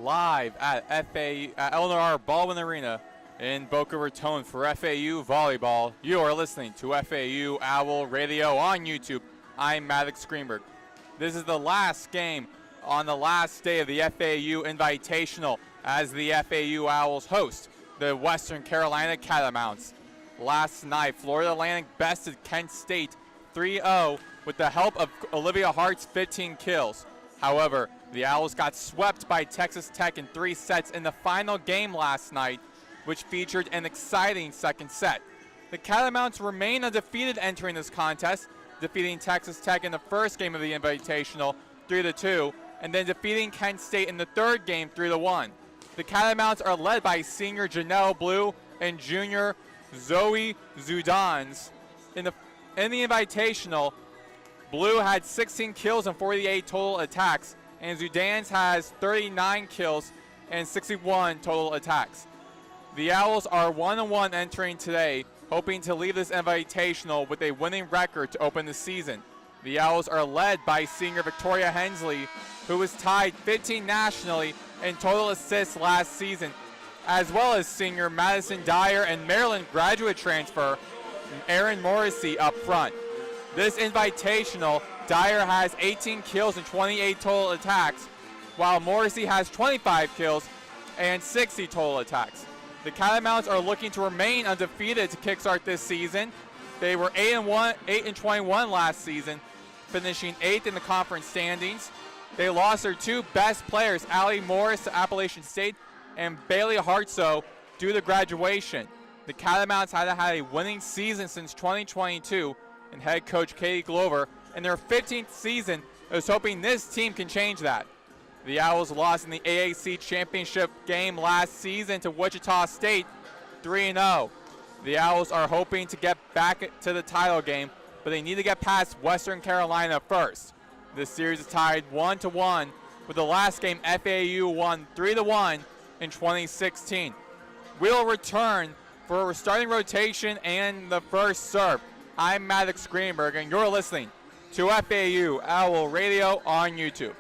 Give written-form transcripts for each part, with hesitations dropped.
live at Eleanor Baldwin Arena in Boca Raton for FAU Volleyball. You are listening to FAU Owl Radio on YouTube. I'm Maddox Greenberg. This is the last game on the last day of the FAU Invitational as the FAU Owls host the Western Carolina Catamounts. Last night, Florida Atlantic bested Kent State 3-0 with the help of Olivia Hart's 15 kills. However, the Owls got swept by Texas Tech in 3 sets in the final game last night, which featured an exciting second set. The Catamounts remain undefeated entering this contest, defeating Texas Tech in the first game of the Invitational 3-2, and then defeating Kent State in the third game 3-1. The Catamounts are led by senior Janelle Blue and junior Zoe Zudans. In the Invitational, Blue had 16 kills and 48 total attacks, and Zudans has 39 kills and 61 total attacks. The Owls are 1-1 entering today, hoping to leave this Invitational with a winning record to open the season. The Owls are led by senior Victoria Hensley, who was tied 15 nationally in total assists last season, as well as senior Madison Dyer and Maryland graduate transfer Erin Morrissey up front. This Invitational, Dyer has 18 kills and 28 total attacks, while Morrissey has 25 kills and 60 total attacks. The Catamounts are looking to remain undefeated to kickstart this season. They were 8-21 last season, finishing 8th in the conference standings. They lost their 2 best players, Allie Morris to Appalachian State and Bailey Hartsoe, due to graduation. The Catamounts had a winning season since 2022, and head coach Katie Glover, in their 15th season, is hoping this team can change that. The Owls lost in the AAC championship game last season to Wichita State 3-0. The Owls are hoping to get back to the title game, but they need to get past Western Carolina first. This series is tied 1-1, with the last game FAU won 3-1 in 2016. We'll return for a starting rotation and the first serve. I'm Maddox Greenberg, and you're listening to FAU Owl Radio on YouTube.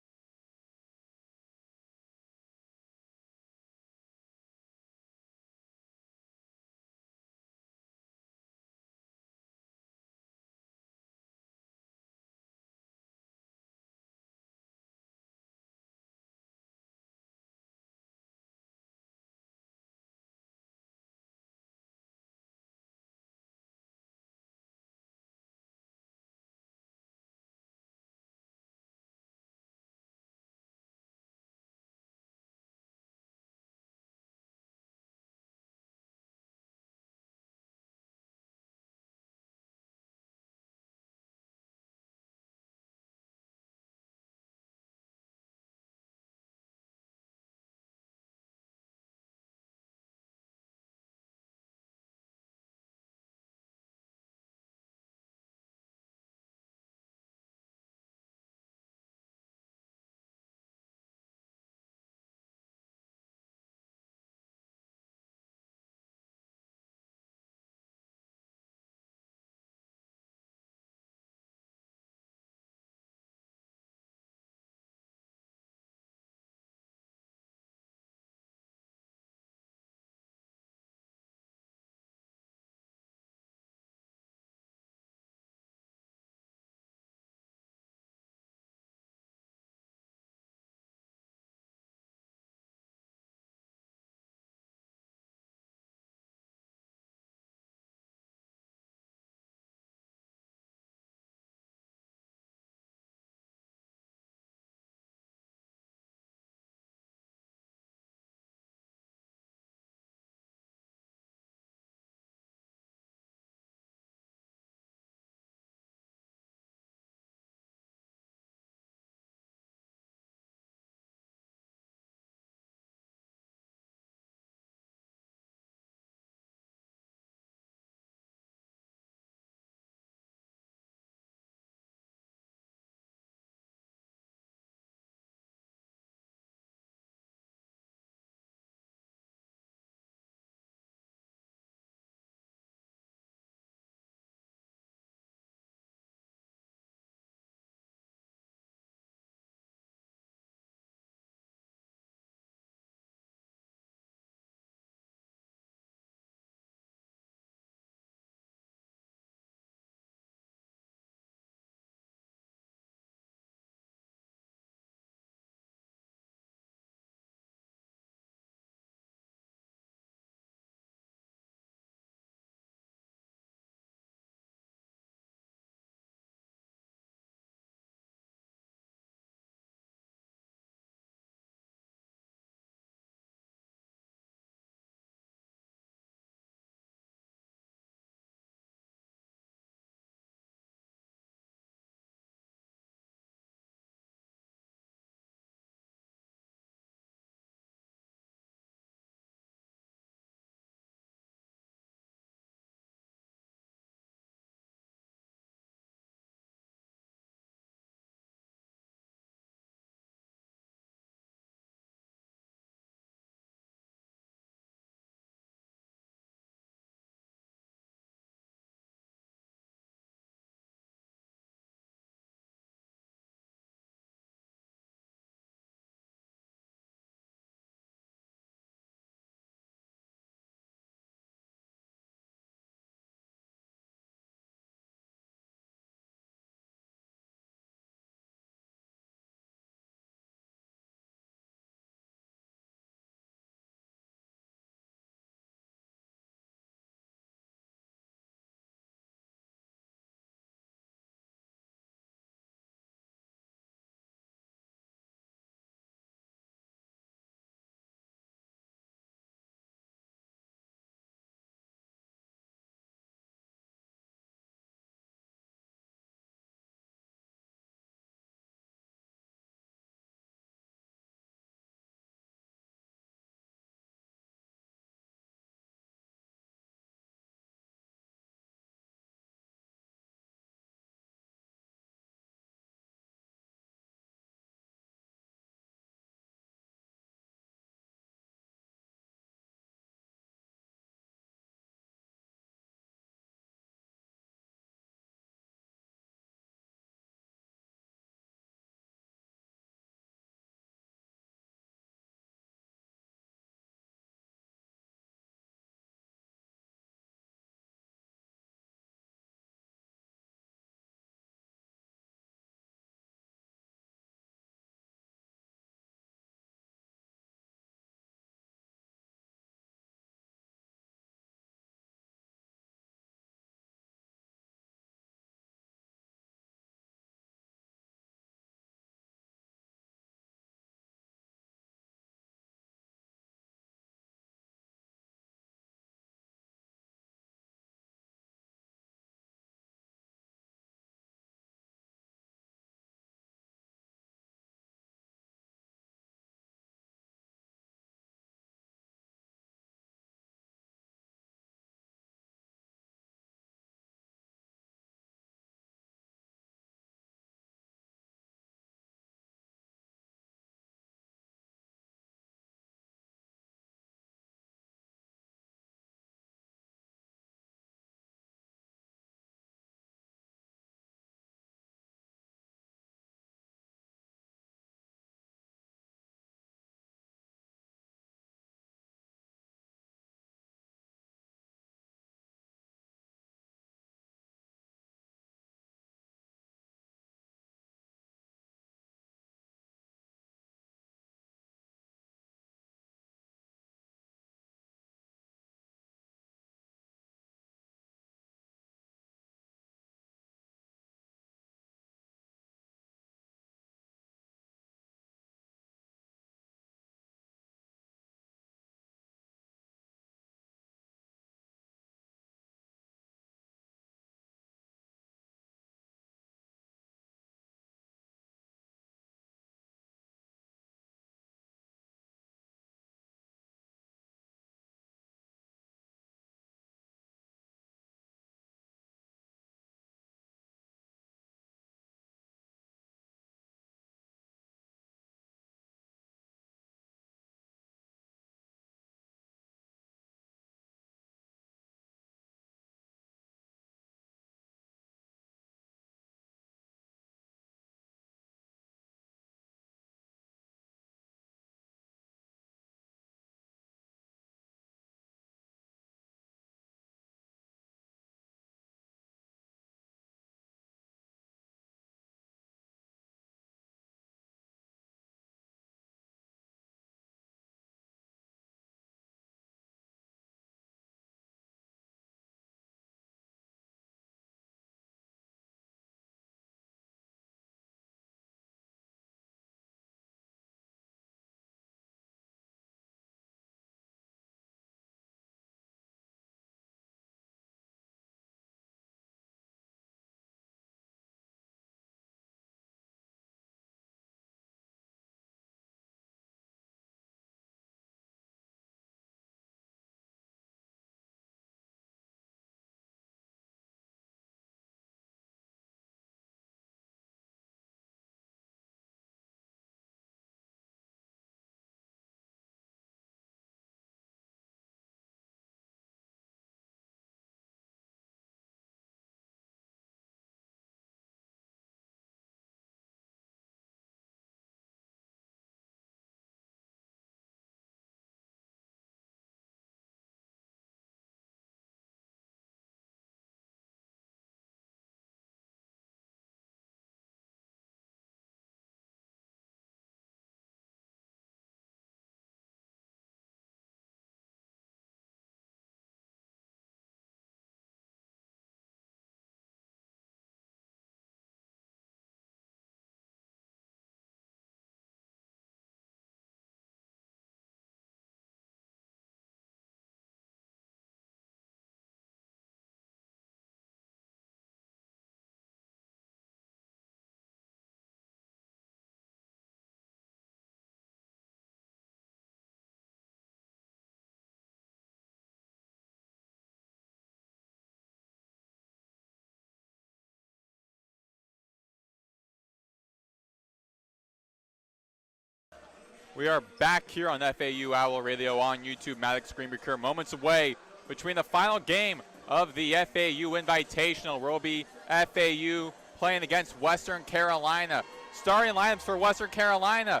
We are back here on FAU Owl Radio on YouTube. Maddox Greenberg here, moments away between the final game of the FAU Invitational, where will be FAU playing against Western Carolina. Starting lineups for Western Carolina.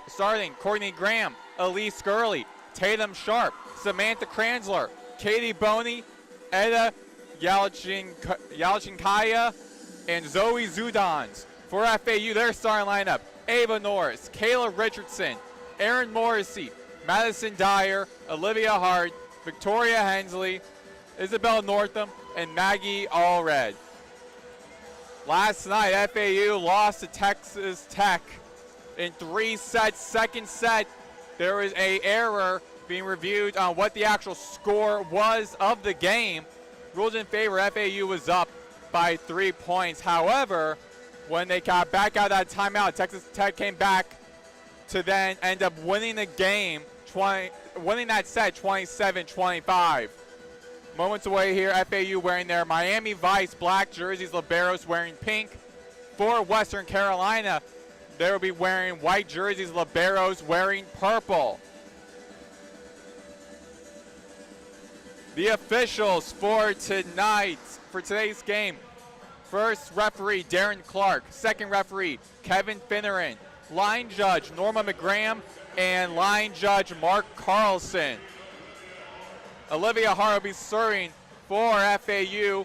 Starting Courtney Graham, Elise Gurley, Tatum Sharp, Samantha Kranzler, Katie Boney, Edda Yalchinkaya, and Zoe Zudans. For FAU, their starting lineup: Ava Norris, Kayla Richardson, Erin Morrissey, Madison Dyer, Olivia Hart, Victoria Hensley, Isabel Northam, and Maggie Allred. Last night, FAU lost to Texas Tech in 3 sets. Second set, there was an error being reviewed on what the actual score was of the game. Rules in favor, FAU was up by 3 points. However, when they got back out of that timeout, Texas Tech came back to then end up winning the game, winning that set 27-25. Moments away here, FAU wearing their Miami Vice black jerseys, liberos wearing pink. For Western Carolina, they will be wearing white jerseys, liberos wearing purple. The officials for today's game: first referee Darren Clark, second referee Kevin Finneran, line judge Norma McGraham, and line judge Mark Carlson. Olivia Hart will be serving for FAU.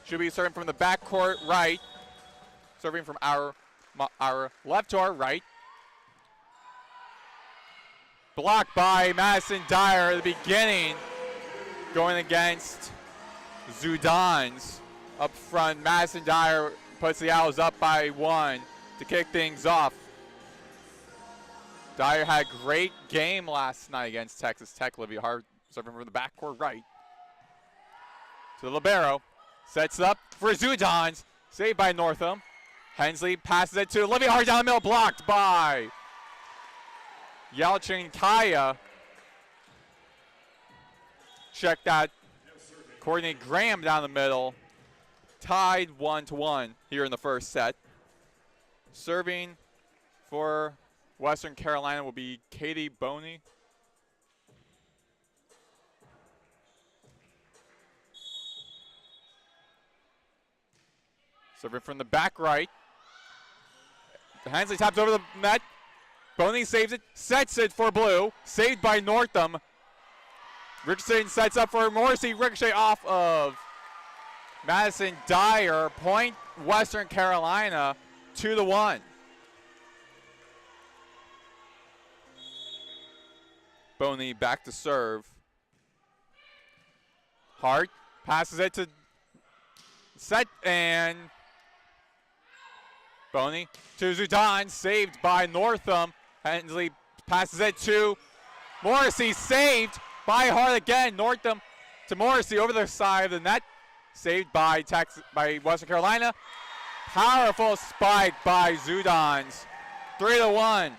She'll be serving from the backcourt right, serving from our left to our right. Blocked by Madison Dyer at the beginning, going against Zudans. Up front, Madison Dyer puts the Owls up by 1 to kick things off. Dyer had a great game last night against Texas Tech. Olivia Hart serving from the backcourt right. To the libero. Sets up for Zudans. Saved by Northam. Hensley passes it to Olivia Hart down the middle. Blocked by Yalchinkaya. Check that. Courtney Graham down the middle. Tied 1-1 here in the first set. Serving for Western Carolina will be Katie Boney. Serving from the back right. Hensley taps over the net. Boney saves it, sets it for blue. Saved by Northam. Richardson sets up for Morrissey. Ricochet off of Madison Dyer. Point Western Carolina 2-1. Boney back to serve. Hart passes it to set, and Boney to Zudans, saved by Northam. Hensley passes it to Morrissey, saved by Hart again. Northam to Morrissey over the side of the net, saved by Western Carolina. Powerful spike by Zudans, 3-1.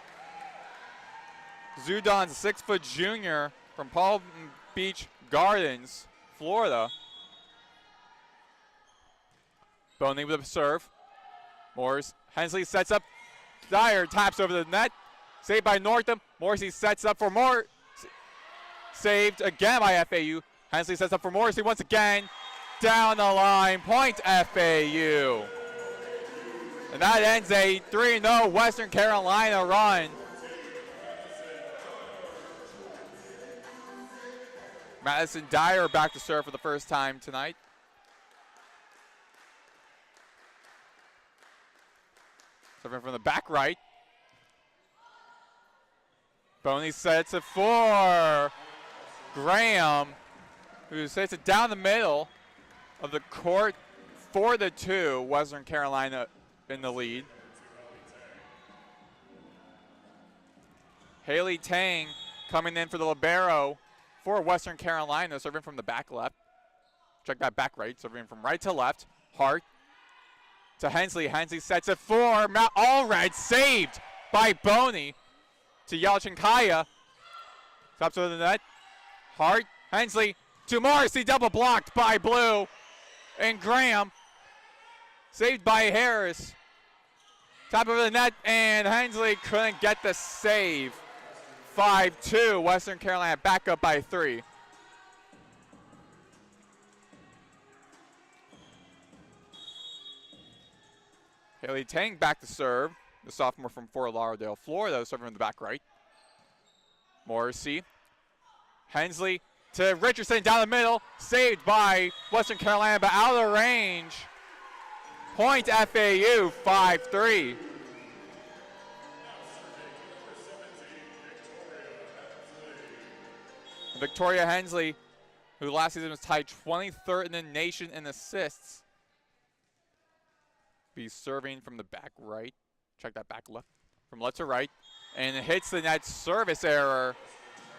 Zudans, a 6-foot junior from Palm Beach Gardens, Florida. Boney with a serve. Morris. Hensley sets up. Dyer taps over the net. Saved by Northam. Morrissey sets up for more. Saved again by FAU. Hensley sets up for Morrissey once again. Down the line. Point FAU. And that ends a 3-0 Western Carolina run. Madison Dyer back to serve for the first time tonight. Serving from the back right. Boney sets it for Graham, who sets it down the middle of the court for the 2. Western Carolina in the lead. Haley Tang coming in for the libero for Western Carolina, serving from the back left. Check that back right, serving from right to left. Hart to Hensley. Hensley sets it for Matt Allred, saved by Boney to Yalchinkaya. Stops over the net. Hart, Hensley to Morrissey, double blocked by Blue. And Graham, saved by Harris. Top over the net, and Hensley couldn't get the save. 5-2. Western Carolina back up by 3. Haley Tang back to serve. The sophomore from Fort Lauderdale, Florida, serving from the back right. Morrissey. Hensley to Richardson down the middle. Saved by Western Carolina, but out of range. Point FAU, 5-3. Victoria Hensley, who last season was tied 23rd in the nation in assists, be serving from the back right. Check that back left, from left to right, and it hits the net. Service error.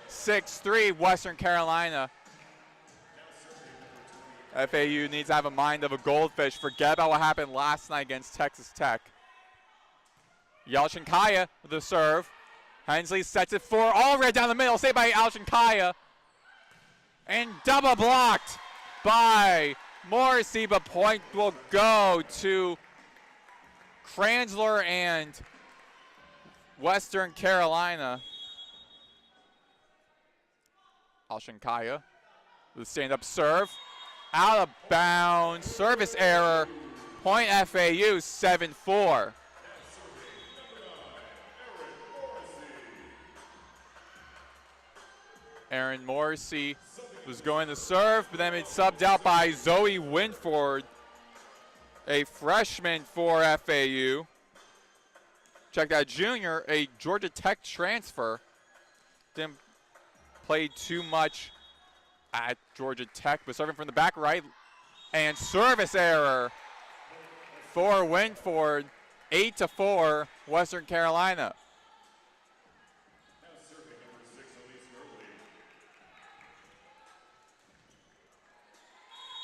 6-3 Western Carolina. FAU needs to have a mind of a goldfish. Forget about what happened last night against Texas Tech. Yalchinkaya with the serve. Hensley sets it for Allred down the middle. Saved by Yalchinkaya. And double blocked by Morrissey, but point will go to Kranzler and Western Carolina. Alshankaya with a stand-up serve. Out of bounds. Service error. Point FAU, 7-4. Aaron Morrissey was going to serve, but then it's subbed out by Zoe Winford, a freshman for FAU. Check that, junior, a Georgia Tech transfer. Didn't play too much at Georgia Tech, but serving from the back right. And service error for Winford, 8-4, Western Carolina.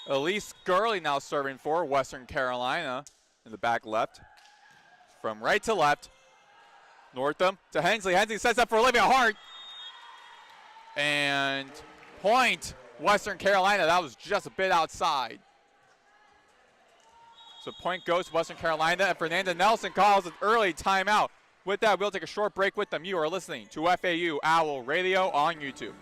Elise Gurley now serving for Western Carolina in the back left. From right to left. Northam to Hensley. Hensley sets up for Olivia Hart. And point Western Carolina. That was just a bit outside. So point goes to Western Carolina, and Fernanda Nelson calls an early timeout. With that, we'll take a short break with them. You are listening to FAU Owl Radio on YouTube.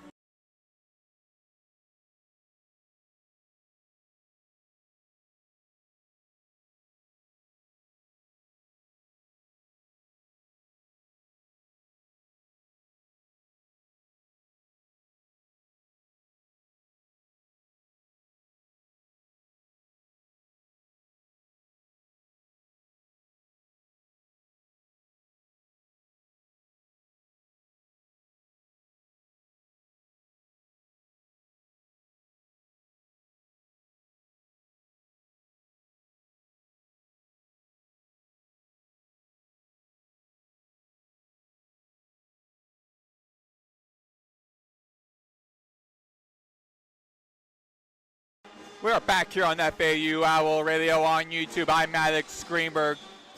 We are back here on FAU Owl Radio on YouTube. I'm Maddox Greenberg.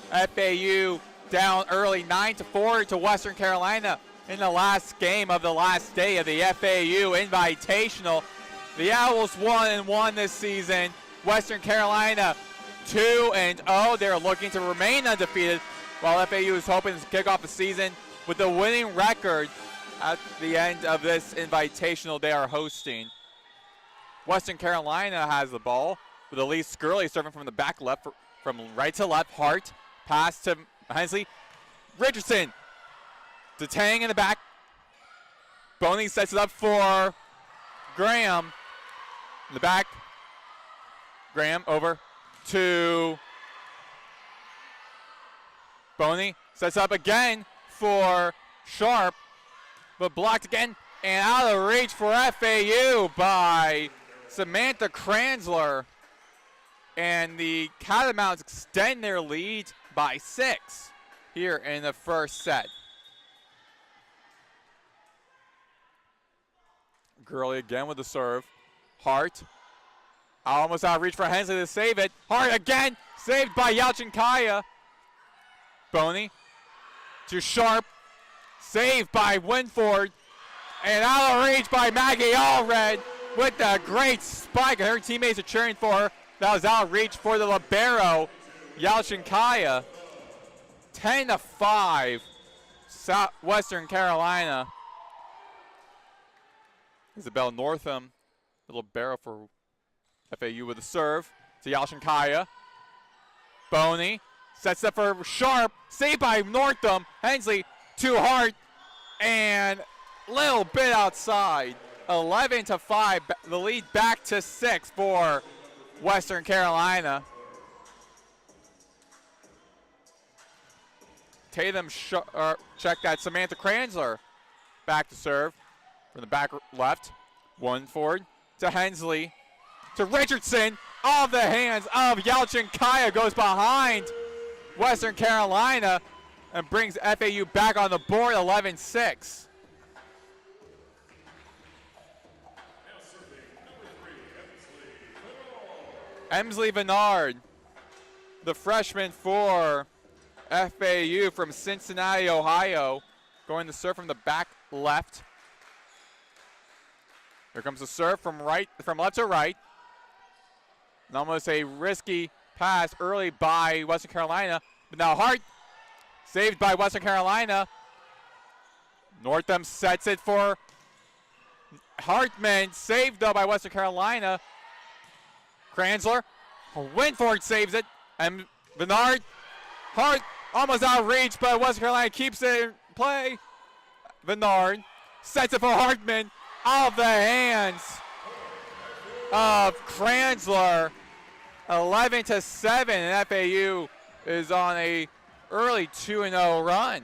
FAU down early 9-4 to Western Carolina in the last game of the last day of the FAU Invitational. The Owls 1-1 this season. Western Carolina 2-0. They're looking to remain undefeated, while FAU is hoping to kick off the season with a winning record at the end of this Invitational they are hosting. Western Carolina has the ball with Elise Gurley serving from the back left, from right to left. Hart, pass to Hensley. Richardson to Tang in the back. Boney sets it up for Graham. In the back, Graham over to Boney. Sets up again for Sharp, but blocked again and out of reach for FAU by Samantha Kranzler, and the Catamounts extend their lead by 6 here in the first set. Gurley again with the serve. Hart, almost out of reach for Hensley to save it. Hart again, saved by Yalchinkaya. Boney to Sharp, saved by Winford, and out of reach by Maggie Allred with a great spike. Her teammates are cheering for her. That was out of reach for the libero, Yalchinkaya. 10-5, Western Carolina. Isabel Northam, little barrel for FAU with a serve to Yalchinkaya. Boney sets up for Sharp, saved by Northam. Hensley to Hart, and little bit outside. 11-5, the lead back to 6 for Western Carolina. Tatum check that. Samantha Kranzler back to serve from the back left. One forward to Hensley. To Richardson. Off the hands of Yalchinkaya. Goes behind Western Carolina and brings FAU back on the board. 11-6. Emsley Bernard, the freshman for FAU from Cincinnati, Ohio, going to serve from the back left. Here comes the serve from left to right. And almost a risky pass early by Western Carolina, but now Hart saved by Western Carolina. Northam sets it for Hartman, saved though by Western Carolina. Kranzler, Winford saves it, and Bernard, Hart almost out of reach, but Western Carolina keeps it in play. Bernard sets it for Hartman, out of the hands of Kranzler. 11-7, and FAU is on a early 2-0 run.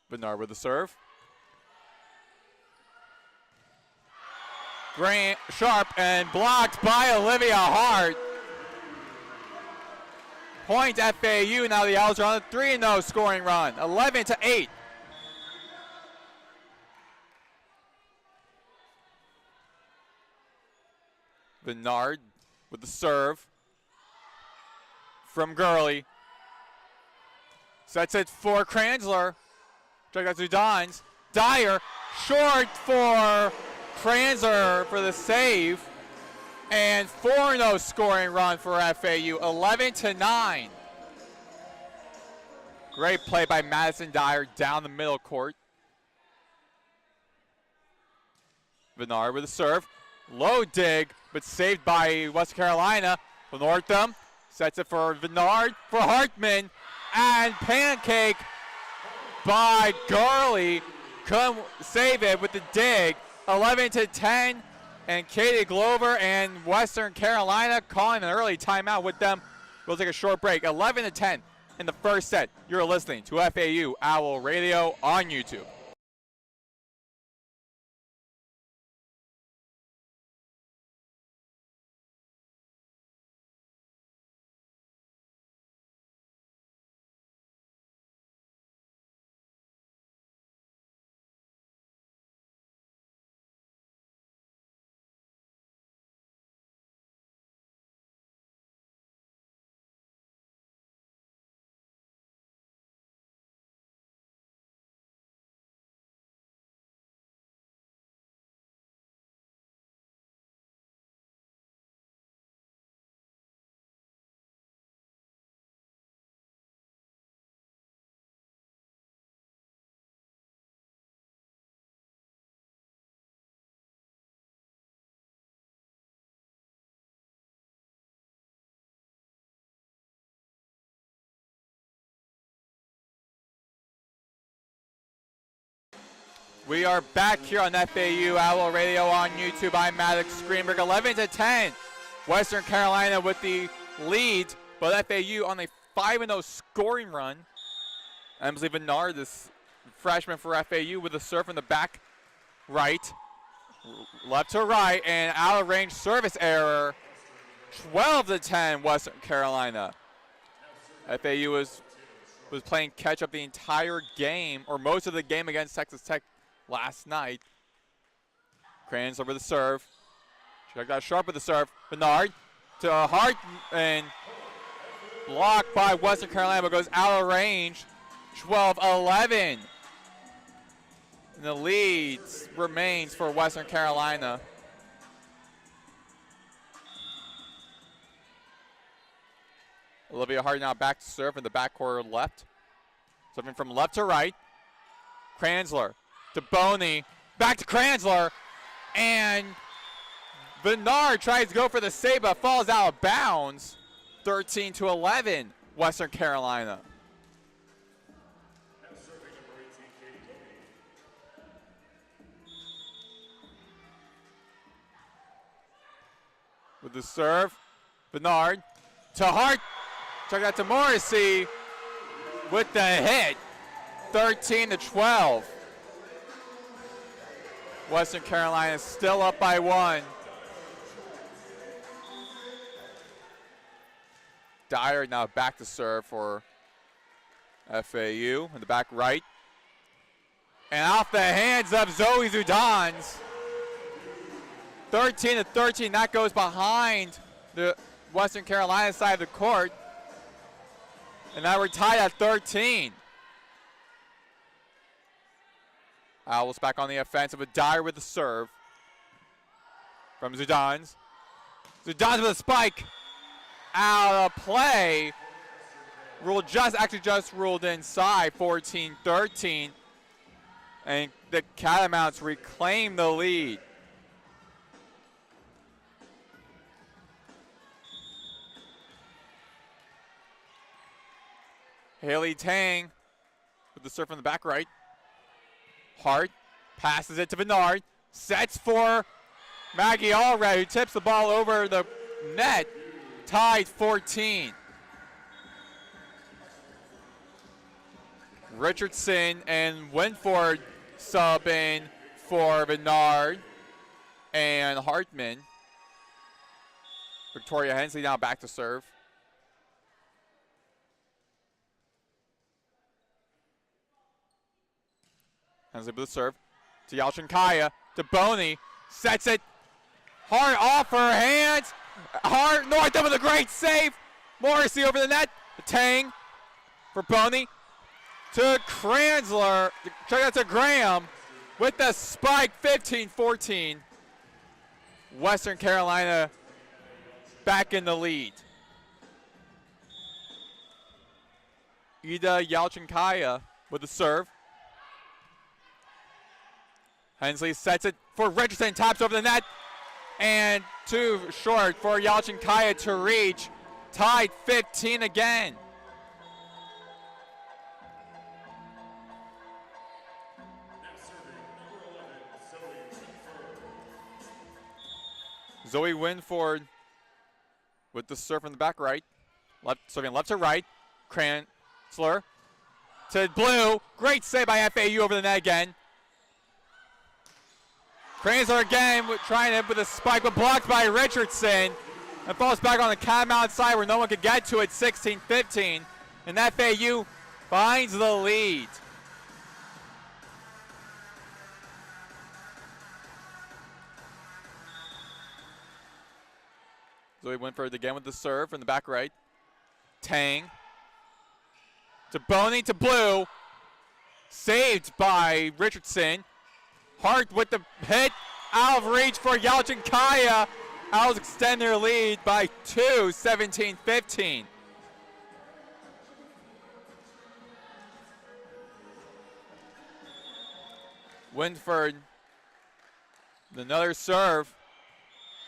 Bernard with the serve. Grant Sharp and blocked by Olivia Hart. Point FAU. Now the Owls are on a 3-0 scoring run. 11-8. Bernard with the serve from Gurley. Sets it for Kranzler. Check out to Dons. Dyer short for Kranzler for the save. And 4-0 scoring run for FAU, 11-9. Great play by Madison Dyer down the middle court. Bernard with a serve. Low dig, but saved by Western Carolina. Northam sets it for Bernard, for Hartman. And pancake by Gurley. Couldn't save it with the dig. 11-10. And Katie Glover and Western Carolina calling an early timeout with them. We'll take a short break. 11-10 in the first set. You're listening to FAU Owl Radio on YouTube. We are back here on FAU Owl Radio on YouTube. I'm Maddox Greenberg. 11-10. Western Carolina with the lead, but FAU on a 5-0 scoring run. Emsley Bernard, this freshman for FAU, with a serve from the back right. Left to right, and out of range service error. 12-10 Western Carolina. FAU was playing catch up the entire game, or most of the game against Texas Tech last night. Cranes over the serve. Check out Sharp with the serve. Bernard to Hart, and blocked by Western Carolina, but goes out of range. 12-11. And the lead remains for Western Carolina. Olivia Hart now back to serve in the backcourt left. Serving from left to right. Kranzler to Boney. Back to Kranzler. And Bernard tries to go for the save, but falls out of bounds. 13-11, Western Carolina. With the serve, Bernard to Hart. Check out to Morrissey with the hit. 13-12. Western Carolina still up by 1. Dyer now back to serve for FAU in the back right. And off the hands of Zoe Zudans. 13-13, that goes behind the Western Carolina side of the court. And now we're tied at 13. Owls back on the offensive with Dyer with the serve. From Zudans. Zudans with a spike. Out of play. Just ruled inside, 14-13. And the Catamounts reclaim the lead. Haley Tang with the serve from the back right. Hart passes it to Bernard. Sets for Maggie Allred, who tips the ball over the net. Tied 14. Richardson and Winford sub in for Bernard and Hartman. Victoria Hensley now back to serve. Hensley with the serve to Yalchinkaya, to Boney, sets it. Hart off her hands. Hart, Northam with a great save. Morrissey over the net. Tang for Boney to Kranzler. Check out to Graham with the spike. 15-14. Western Carolina back in the lead. Ida Yalchinkaya with the serve. Hensley sets it for Richardson, tops over the net, and too short for Yalchinkaya to reach. Tied 15 again. Zoe Winford with the serve from the back right. Serving left to right. Kranzler to Blue. Great save by FAU over the net again. Kranzler again trying to with a spike, but blocked by Richardson. And falls back on the Catamount side where no one could get to it, 16-15. And FAU finds the lead. Zoe Winford again with the serve from the back right. Tang to Boney to Blue. Saved by Richardson. Hart with the hit, out of reach for Yalchinkaya. Owls extend their lead by 2, 17-15. Winford, another serve,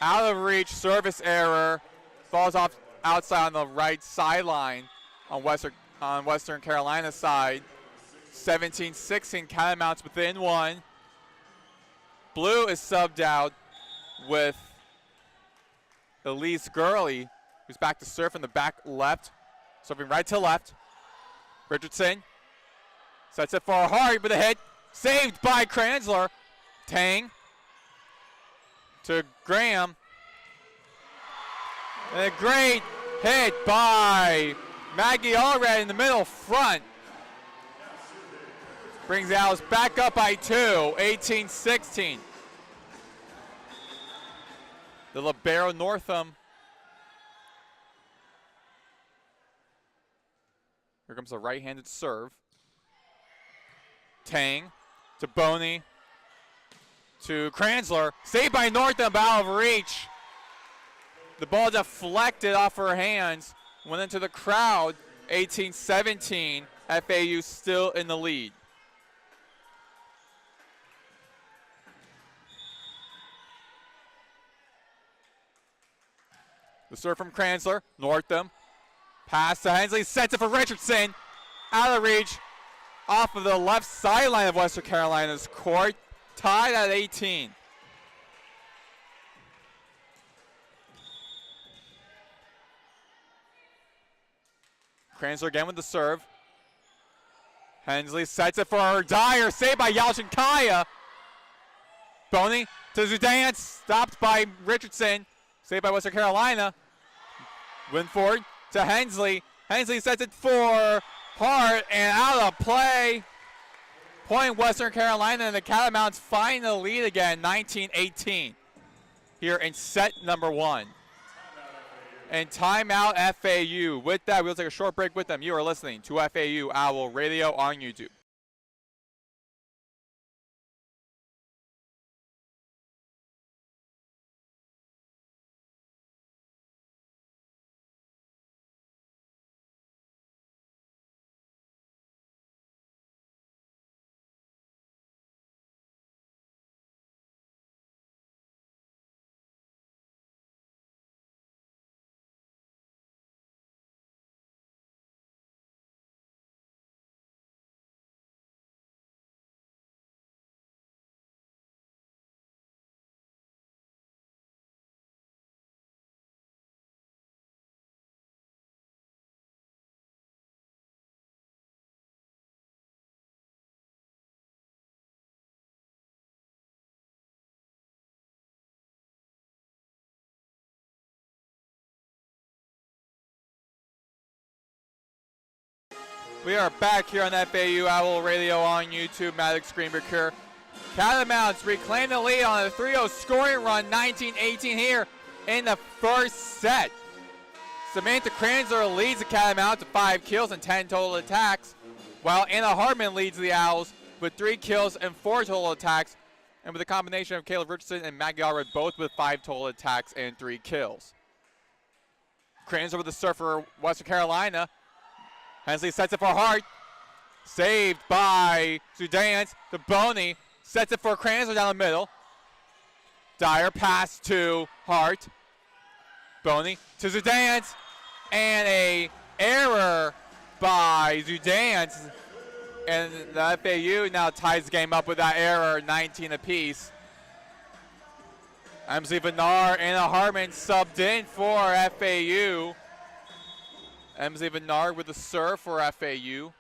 out of reach, service error, falls off outside on the right sideline on Western Carolina side. 17-16, Catamounts within 1. Blue is subbed out with Elise Gurley, who's back to serve in the back left. Serving right to left. Richardson sets it for Hart with a hit. Saved by Kranzler. Tang to Graham. And a great hit by Maggie Allred in the middle front. Brings the Owls back up by 2, 18-16. The libero Northam. Here comes the right-handed serve. Tang to Boney to Kranzler. Saved by Northam, out of reach. The ball deflected off her hands. went into the crowd. 18-17. FAU still in the lead. The serve from Kranzler. Northam. Pass to Hensley. Sets it for Richardson. Out of reach. Off of the left sideline of Western Carolina's court. Tied at 18. Kranzler again with the serve. Hensley sets it for Dyer. Saved by Yalchinkaya. Boney to Zudance. Stopped by Richardson. Saved by Western Carolina. Winford to Hensley. Hensley sets it for Hart and out of play. Point Western Carolina, and the Catamounts find the lead again, 19-18. Here in set number 1. And timeout FAU. With that, we'll take a short break with them. You are listening to FAU Owl Radio on YouTube. We are back here on FAU Owl Radio on YouTube. Maddox Greenberg here. Catamounts reclaim the lead on a 3-0 scoring run, 19-18 here in the first set. Samantha Kranzler leads the Catamounts with 5 kills and 10 total attacks, while Anna Hartman leads the Owls with 3 kills and 4 total attacks, and with a combination of Caleb Richardson and Maggie Allred both with 5 total attacks and 3 kills. Kranzler with the serve for Western Carolina. Hensley sets it for Hart. Saved by Zudance. To Boney. Sets it for Kranzler down the middle. Dyer pass to Hart. Boney to Zudance. And a error by Zudance. And the FAU now ties the game up with that error, 19 apiece. Emsley Vinar and Hartman subbed in for FAU. Emsley Vinar with the serve for FAU.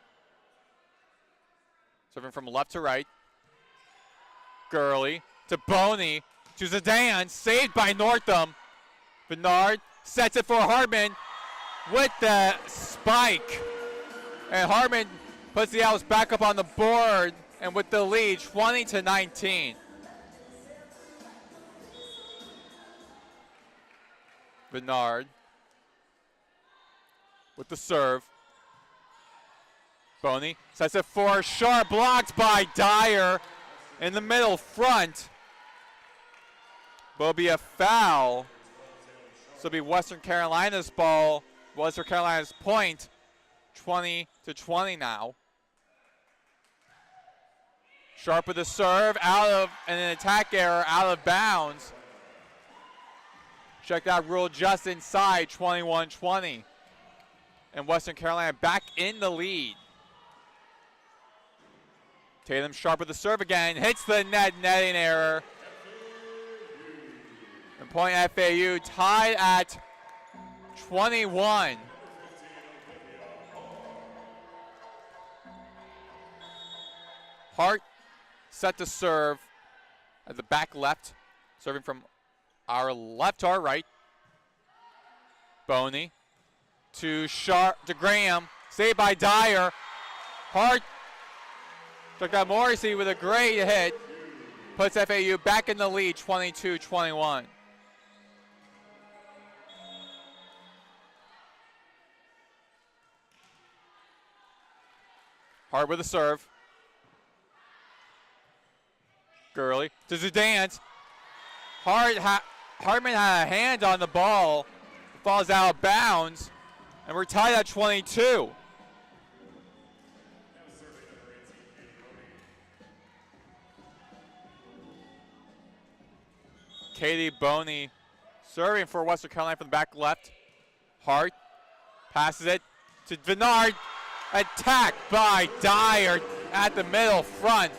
Serving from left to right. Gurley to Boney to Zidane. Saved by Northam. Vinar sets it for Hartman with the spike. And Hartman puts the Owls back up on the board and with the lead, 20-19. Bernard with the serve. Boney sets it for Sharp, blocked by Dyer in the middle front. Will be a foul. So it'll be Western Carolina's ball. Western Carolina's point. 20-20 now. Sharp with the serve, out of an attack error, out of bounds. Check that rule just inside, 21-20. And Western Carolina back in the lead. Tatum Sharp with the serve again, hits the netting error. And point FAU tied at 21. Hart set to serve at the back left, serving from our left to our right. Boney to Graham, saved by Dyer. Hart took out Morrissey with a great hit, puts FAU back in the lead, 22-21. Hart with the serve. Gurley to Zudance. Hartman had a hand on the ball. Falls out of bounds. And we're tied at 22. Katie Boney serving for Western Carolina from the back left. Hart passes it to Vennard. Attacked by Dyer at the middle front.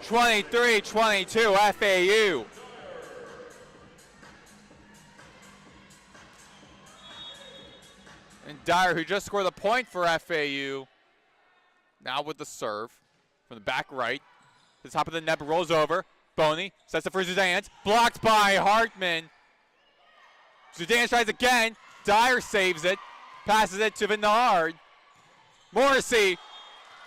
23-22 FAU. And Dyer, who just scored the point for FAU, now with the serve from the back right. The top of the net, rolls over. Boney sets it for Zudans. Blocked by Hartman. Zudans tries again. Dyer saves it. Passes it to Vennard. Morrissey.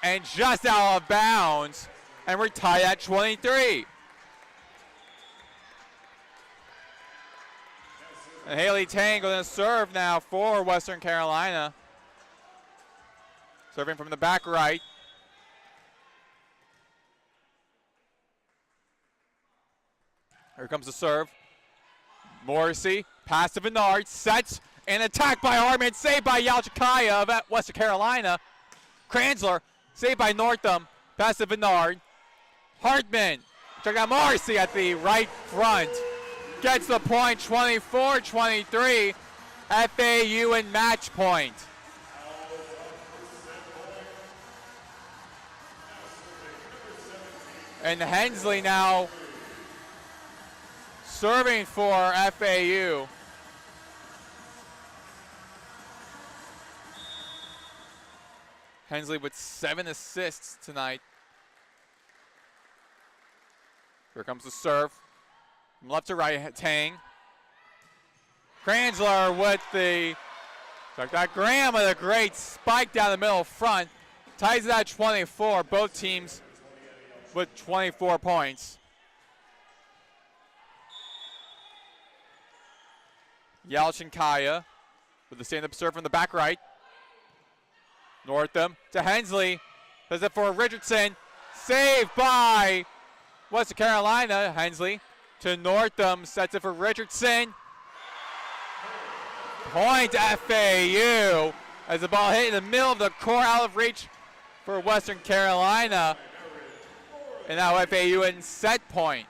And just out of bounds. And we're tied at 23. And Haley Tang going to serve now for Western Carolina. Serving from the back right. Here comes the serve. Morrissey, pass to Vennard, sets, and attacked by Hartman, saved by Yalchikaya of Western Carolina. Kranzler, saved by Northam, pass to Vennard. Hartman, check out Morrissey at the right front. Gets the point, 24-23, FAU in match point. And Hensley now serving for FAU. Hensley with 7 assists tonight. Here comes the serve. From left to right, Tang. Kranzler with the, Graham with a great spike down the middle front. Ties it at 24, both teams with 24 points. Yalchinkaya with the stand-up serve from the back right. Northam to Hensley. Does it for Richardson. Saved by Western Carolina. Hensley to Northam. Sets it for Richardson. Point FAU as the ball hit in the middle of the court, out of reach for Western Carolina. And now FAU in set point.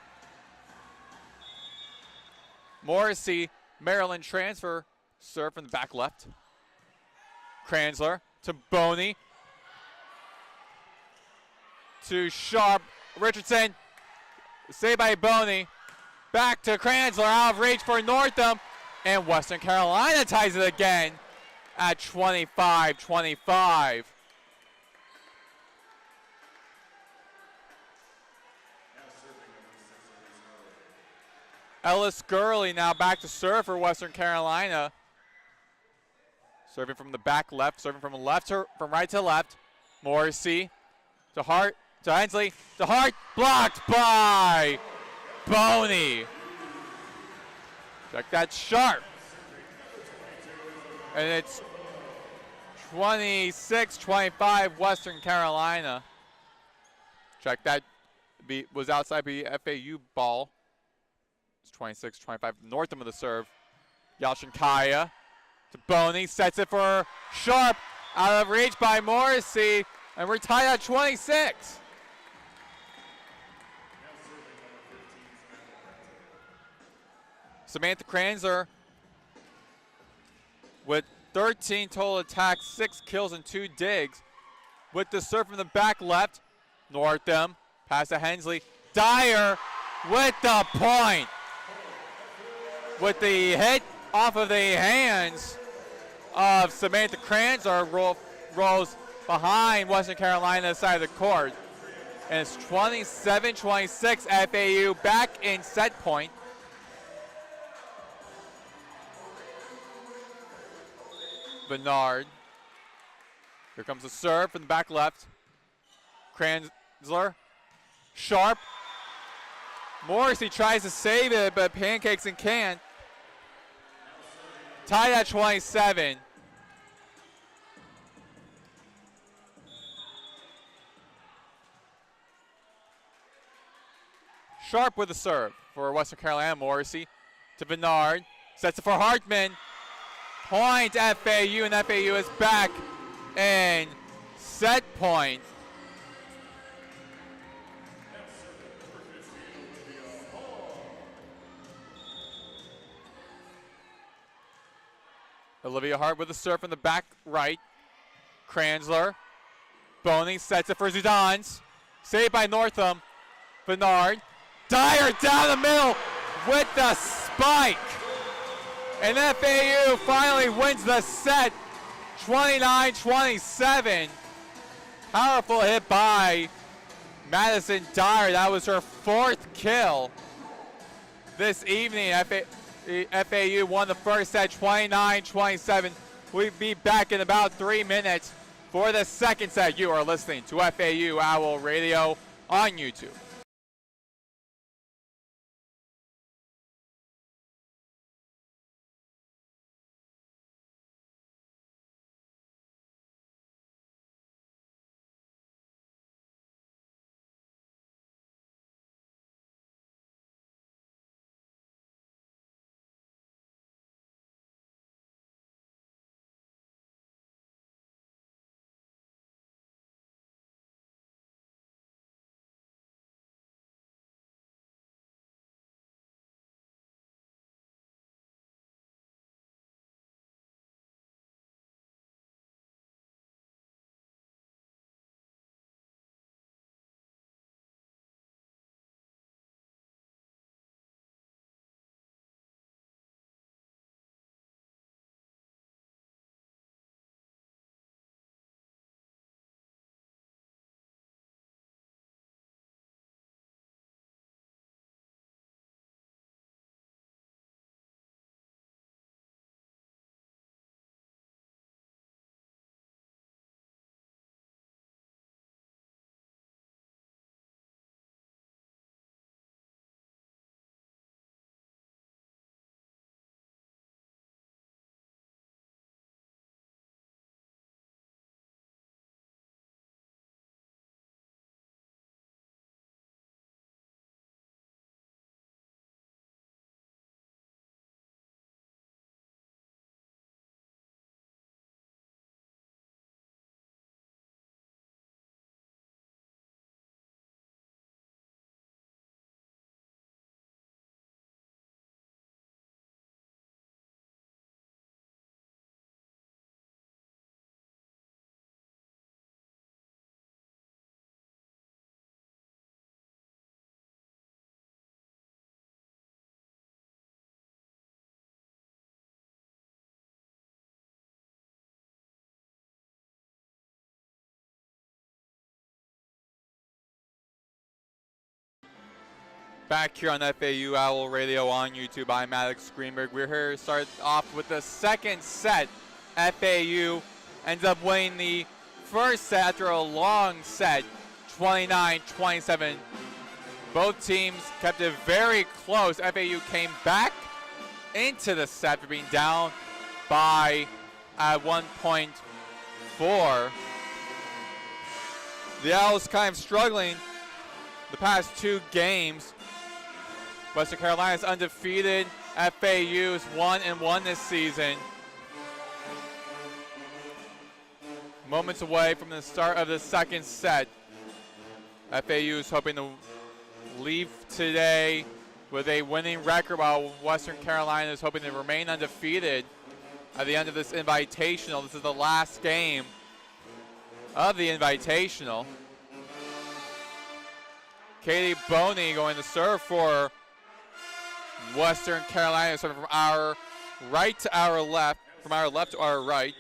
Morrissey, Maryland transfer, serve from the back left. Kranzler to Boney. To Sharp. Richardson. Saved by Boney. Back to Kranzler, out of reach for Northam. And Western Carolina ties it again at 25-25. Ellis Gurley now back to serve for Western Carolina. Serving from the back left, serving from right to left. Morrissey to Hart, to Hensley, to Hart, blocked by Boney. Check that, Sharp. And it's 26-25 Western Carolina. Check that, was outside the FAU ball. 26-25, Northam of the serve. Yalchinkaya to Boney, sets it for Sharp, out of reach by Morrissey, and we're tied at 26. Samantha Kranzler with 13 total attacks, 6 kills and 2 digs. With the serve from the back left, Northam, pass to Hensley. Dyer with the point. With the hit off of the hands of Samantha Kranzler, rolls behind Western Carolina's side of the court. And it's 27-26 FAU back in set point. Vennard. Here comes the serve from the back left. Kranzler. Sharp. Morrissey tries to save it, but pancakes and can't. Tied at 27. Sharp with the serve for Western Carolina. Morrissey to Vennard. Sets it for Hartman. Point FAU, and FAU is back in set point. Olivia Hart with a serve from the back right. Kranzler. Boney sets it for Zudans. Saved by Northam. Bernard. Dyer down the middle with the spike. And FAU finally wins the set, 29-27. Powerful hit by Madison Dyer. That was her 4th kill this evening. FAU won the first set, 29-27. We'll be back in about 3 minutes for the second set. You are listening to FAU Owl Radio on YouTube. Back here on FAU Owl Radio on YouTube, I'm Alex Greenberg. We're here to start off with the second set. FAU ends up winning the first set after a long set, 29-27. Both teams kept it very close. FAU came back into the set for being down by 1.4. The Owls kind of struggling the past 2 games. Western Carolina is undefeated. FAU is 1-1 this season. Moments away from the start of the second set. FAU is hoping to leave today with a winning record, while Western Carolina is hoping to remain undefeated at the end of this Invitational. This is the last game of the Invitational. Katie Boney going to serve for Western Carolina, serving from our right to our left, from our left to our right.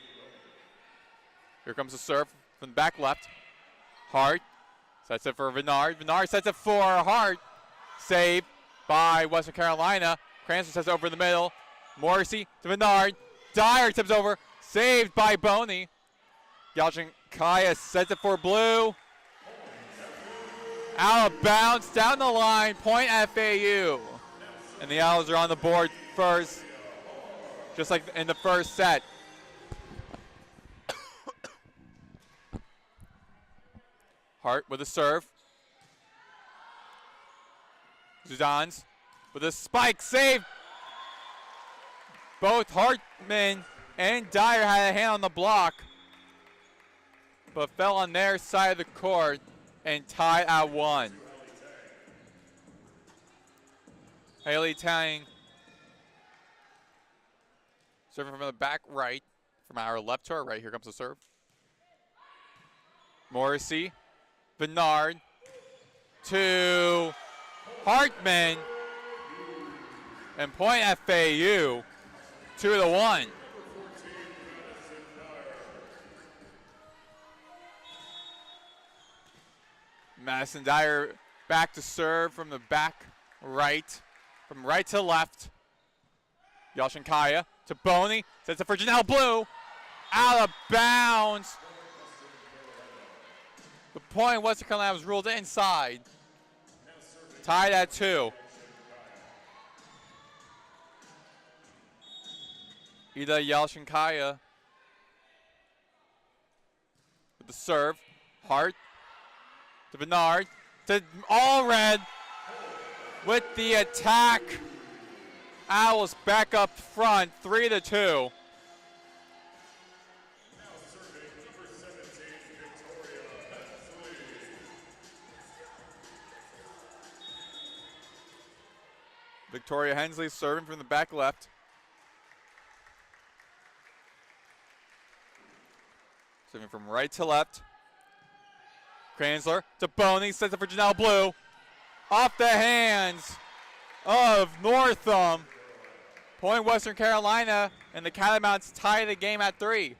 Here comes the serve from the back left. Hart sets it for Vennard. Vennard sets it for Hart. Saved by Western Carolina. Kranzler sets it over the middle. Morrissey to Vennard. Dyer tips over. Saved by Boney. Galchin Kaya sets it for Blue. Out of bounds, down the line, point FAU. And the Owls are on the board first, just like in the first set. Hart with a serve. Zudans with a spike save. Both Hartman and Dyer had a hand on the block, but fell on their side of the court and tied at 1. Haley Tang serving from the back right, from our left to our right. Here comes the serve. Morrissey, Bernard to Hartman, and point FAU 2-1. Madison Dyer back to serve from the back right, from right to left. Yashinkaya to Boney, sets it for Janelle Blue, out of bounds. The point Western Carolina was ruled inside. Tied at 2. Ida Yashinkaya with the serve. Hart to Bernard to Allred with the attack. Owls back up front, 3-2. Victoria Hensley serving from the back left. Serving from right to left. Kranzler to Boney, sets it for Janelle Blue. Off the hands of Northam. Point Western Carolina, and the Catamounts tie the game at 3.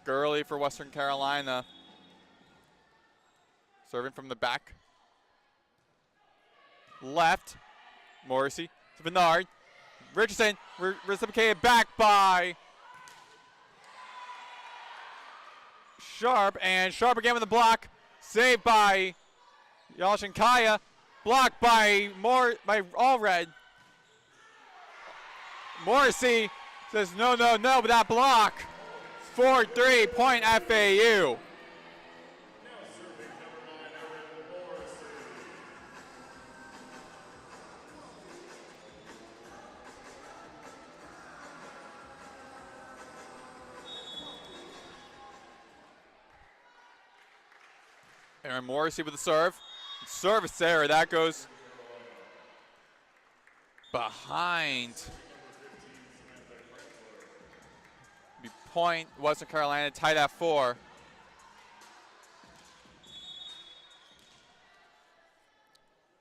Gurley for Western Carolina. Serving from the back left. Morrissey to Bernard. Richardson reciprocated back by Sharp, and Sharp again with the block. Saved by Yashinkaya. Blocked by Allred. Morrissey says no, but that block. 4-3, point FAU. Aaron Morrissey with the serve. Service error. That goes behind. Be point Western Carolina tied at 4.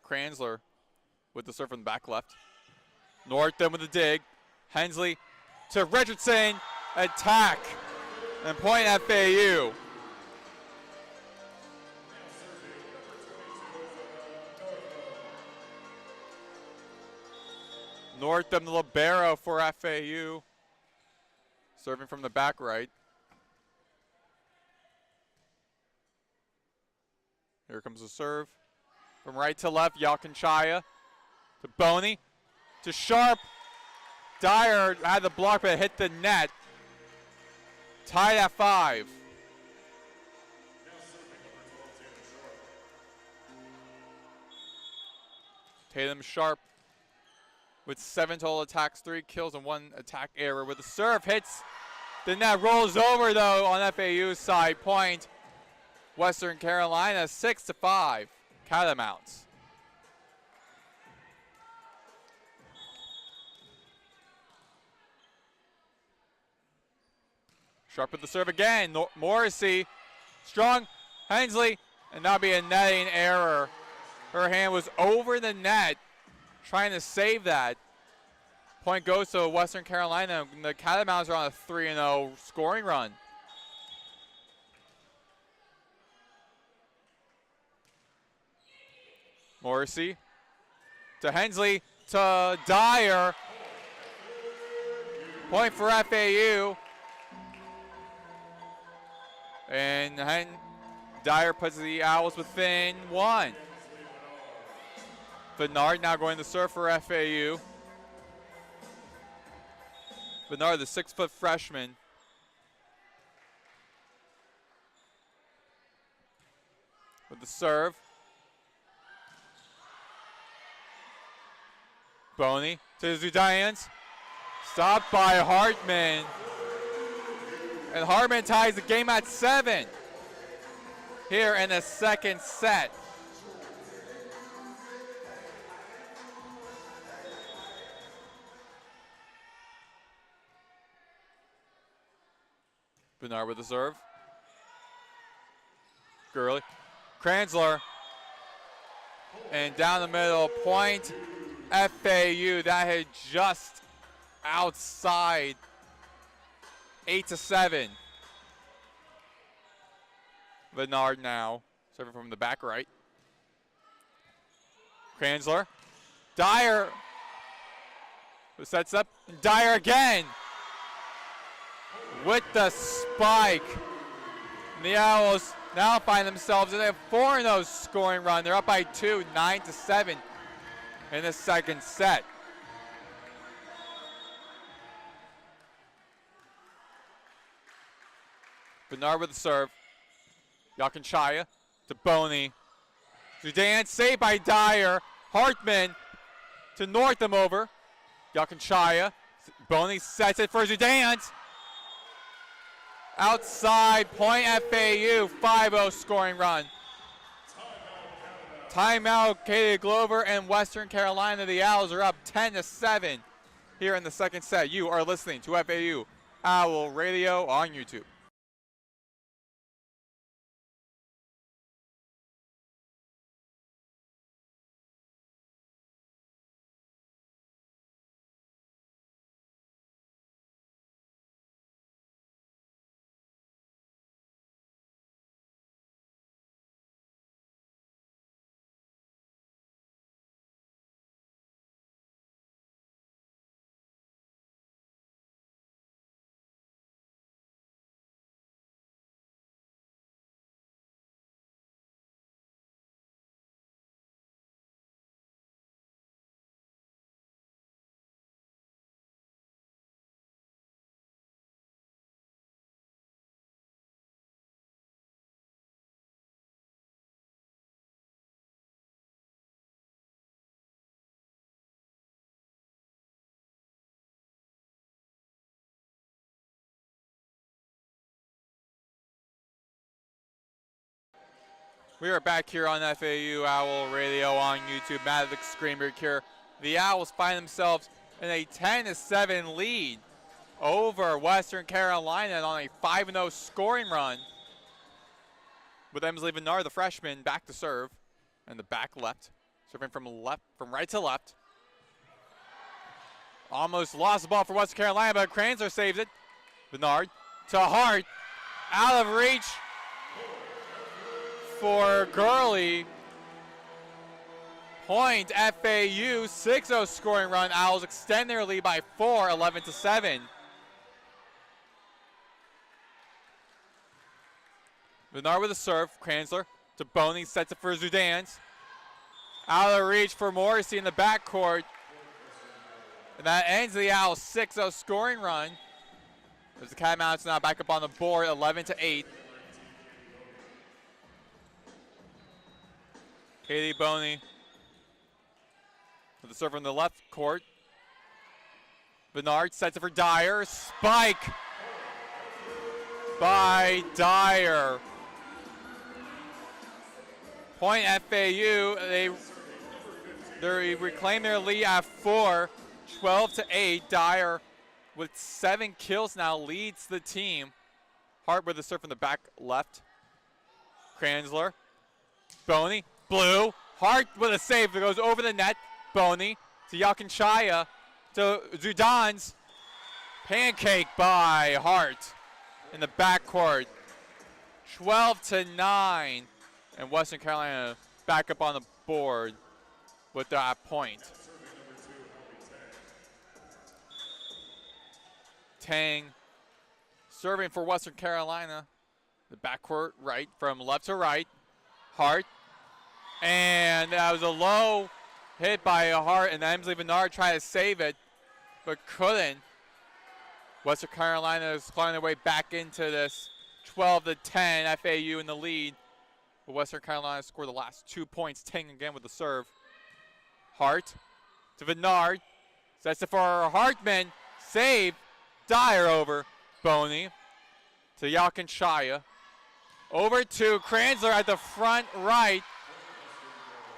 Kranzler with the serve from the back left. Northam with the dig. Hensley to Richardson. Attack. And point FAU. Northam, the libero for FAU. Serving from the back right. Here comes the serve. From right to left, Yalkinchaya to Boney to Sharp. Dyer had the block but hit the net. Tied at 5. Tatum Sharp with 7 total attacks, 3 kills, and 1 attack error. With the serve, hits the net, rolls over though on FAU's side. Point Western Carolina, 6-5, Catamounts. Sharp with the serve again. Morrissey, strong, Hensley, and that'll be a netting error. Her hand was over the net, trying to save that. Point goes to Western Carolina. The Catamounts are on a 3-0 scoring run. Morrissey to Hensley to Dyer. Point for FAU. And Dyer puts the Owls within 1. Bernard now going to serve for FAU. Bernard, the 6-foot freshman. With the serve. Boney to the Giants. Stopped by Hartman. And Hartman ties the game at 7 here in the second set. Bernard with the serve. Gurley. Kranzler. And down the middle, point FAU. That hit just outside. 8-7. Bernard now serving from the back right. Kranzler. Dyer. Who sets up? Dyer again. With the spike. And the Owls now find themselves in a 4-0 scoring run. They're up by 2, 9-7 in the second set. Bernard with the serve. Yakinchaya to Boney. Zidane saved by Dyer. Hartman to Northam over. Yakinchaya. Boney sets it for Zidane. Outside, point FAU, 5-0 scoring run. Timeout, Katie Glover and Western Carolina. The Owls are up 10-7 here in the second set. You are listening to FAU Owl Radio on YouTube. We are back here on FAU Owl Radio on YouTube. Maddox Greenberg here. The Owls find themselves in a 10-7 lead over Western Carolina on a 5-0 scoring run. With Emsley Bernard, the freshman, back to serve. And the back left. Serving from right to left. Almost lost the ball for Western Carolina, but Kranzler saves it. Bernard to Hart. Out of reach for Gurley. Point FAU, 6-0 scoring run. Owls extend their lead by 4, 11-7. Bernard with a serve. Kranzler to Boney, sets it for Zudans. Out of reach for Morrissey in the backcourt. And that ends the Owls' 6-0 scoring run. As the Catamounts now back up on the board, 11-8. Katie Boney with the serve from the left court. Bernard sets it for Dyer. Spike by Dyer. Point FAU. They reclaim their lead at 4, 12-8. Dyer with 7 kills now leads the team. Hart with the serve from the back left. Kranzler. Boney. Blue. Hart with a save that goes over the net. Boney to Yakinchaya to Zudans. Pancake by Hart in the backcourt. 12-9. And Western Carolina back up on the board with that point. Tang serving for Western Carolina. The backcourt right from left to right. Hart. And that was a low hit by Hart, and Emsley Bernard tried to save it, but couldn't. Western Carolina is clawing their way back into this 12-10. FAU in the lead. But Western Carolina scored the last 2 points. Tang again with the serve. Hart to Bernard. Sets it for Hartman. Save. Dyer over. Boney to Yalkinchaya. Over to Kranzler at the front right.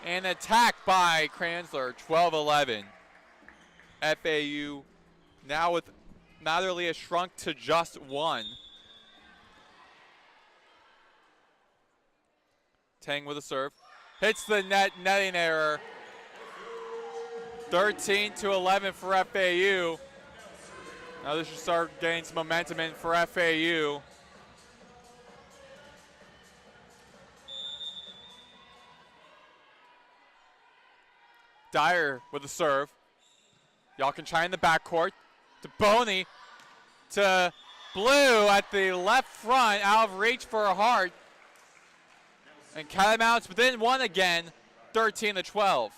And attack by Kranzler, 12-11. FAU now with Matherly has shrunk to just 1. Tang with a serve. Hits the net, netting error. 13-11 for FAU. Now this should start getting some momentum in for FAU. Dyer with the serve. Yalkinchaya in the backcourt to Boney to Blue at the left front, out of reach for a Hart. And Catamounts within 1 again, 13-12.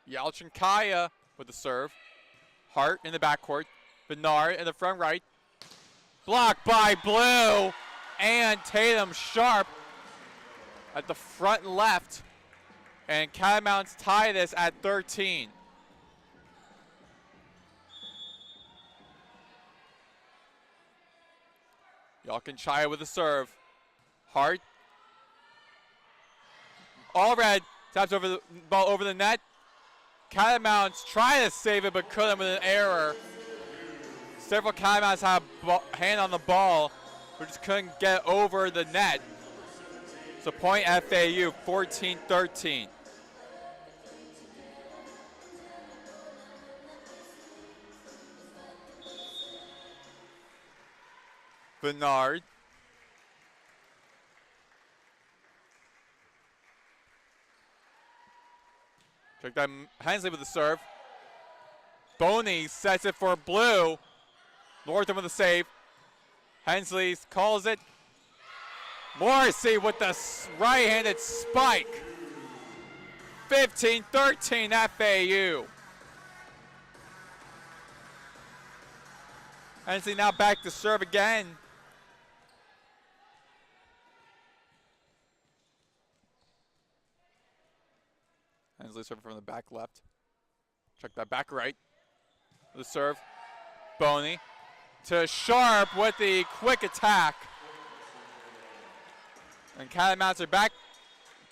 Yalchinkaya with the serve. Hart in the backcourt. Bernard in the front right. Blocked by Blue and Tatum Sharp at the front left. And Catamounts tie this at 13. Yalkinchaya with the serve. Hart. Allred taps over the ball over the net. Catamounts try to save it but couldn't with an error. Several Catamounts have a hand on the ball but just couldn't get over the net. So point FAU, 14-13. Bernard. Check that, Hensley with the serve. Boney sets it for Blue. Northam with the save. Hensley calls it. Morrissey with the right-handed spike. 15-13 FAU. Hensley now back to serve again. Hensley serving from the back left. Check that back right. The serve. Boney to Sharp with the quick attack. And Catamounts are back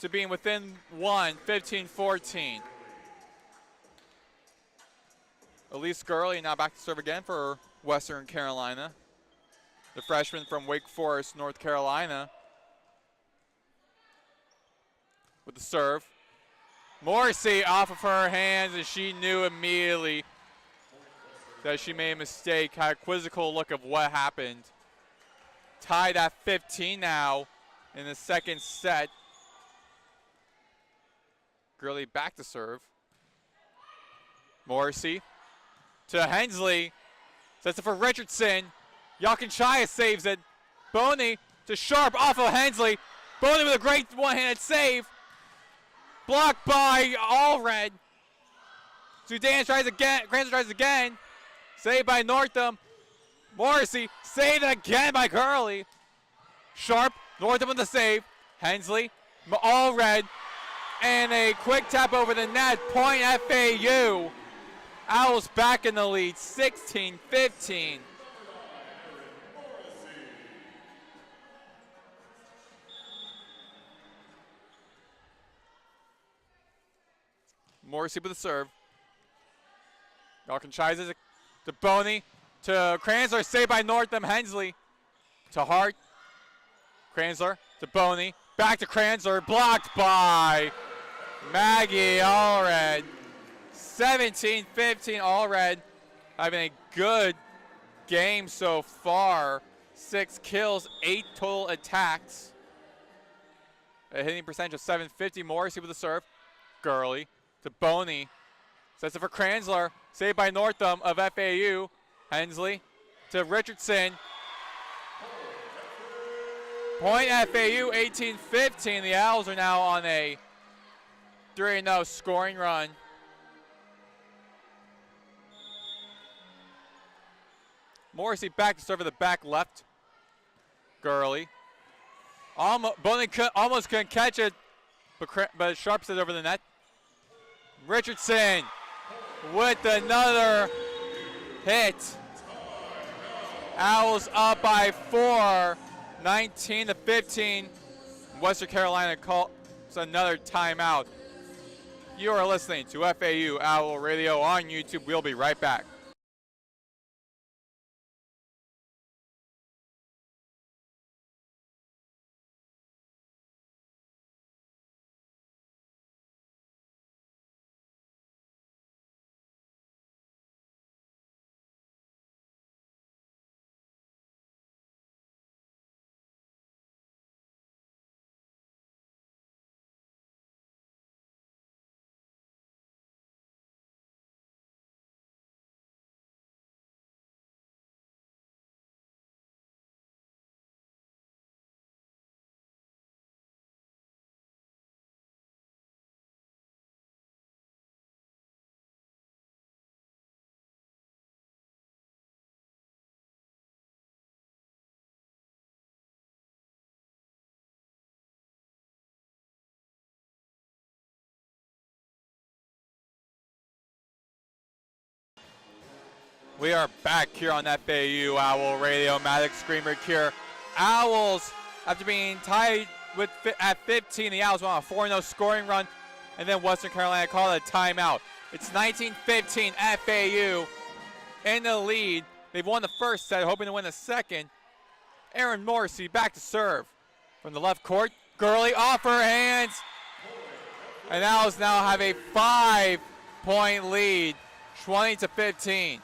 to being within 1, 15-14. Elise Gurley now back to serve again for Western Carolina. The freshman from Wake Forest, North Carolina. With the serve. Morrissey off of her hands, and she knew immediately that she made a mistake. Had a quizzical look of what happened. Tied at 15 now in the second set. Gurley back to serve. Morrissey to Hensley. Sets it for Richardson. Yalkinchaya saves it. Boney to Sharp off of Hensley. Boney with a great one-handed save. Blocked by Allred. Sudan tries again. Cranston tries again. Saved by Northam. Morrissey saved again by Gurley. Sharp. Northam with the save. Hensley. Allred. And a quick tap over the net. Point FAU. Owls back in the lead. 16-15. Morrissey with the serve. Yalkinchaya it to Boney. To Kranzler. Saved by Northam. Hensley. To Hart. Kranzler to Boney. Back to Kranzler. Blocked by Maggie Allred. 17-15. Allred having a good game so far. 6 kills, 8 total attacks. A hitting percentage of 750. Morrissey with the serve. Gurley to Boney. Sets it for Kranzler. Saved by Northam of FAU. Hensley to Richardson. Point FAU, 18-15. The Owls are now on a 3-0 scoring run. Morrissey back to serve at the back left. Gurley Almost couldn't catch it, but sharps it over the net. Richardson with another hit. Owls up by 4, 19-15. Western Carolina calls another timeout. You are listening to FAU Owl Radio on YouTube. We'll be right back. We are back here on FAU Owl Radio. Maddox Greenberg here. Owls, after being tied at 15, the Owls went on a 4-0 scoring run, and then Western Carolina called a timeout. It's 19-15 FAU in the lead. They've won the first set, hoping to win the second. Aaron Morrissey back to serve from the left court. Gurley off her hands. And Owls now have a 5-point lead, 20-15.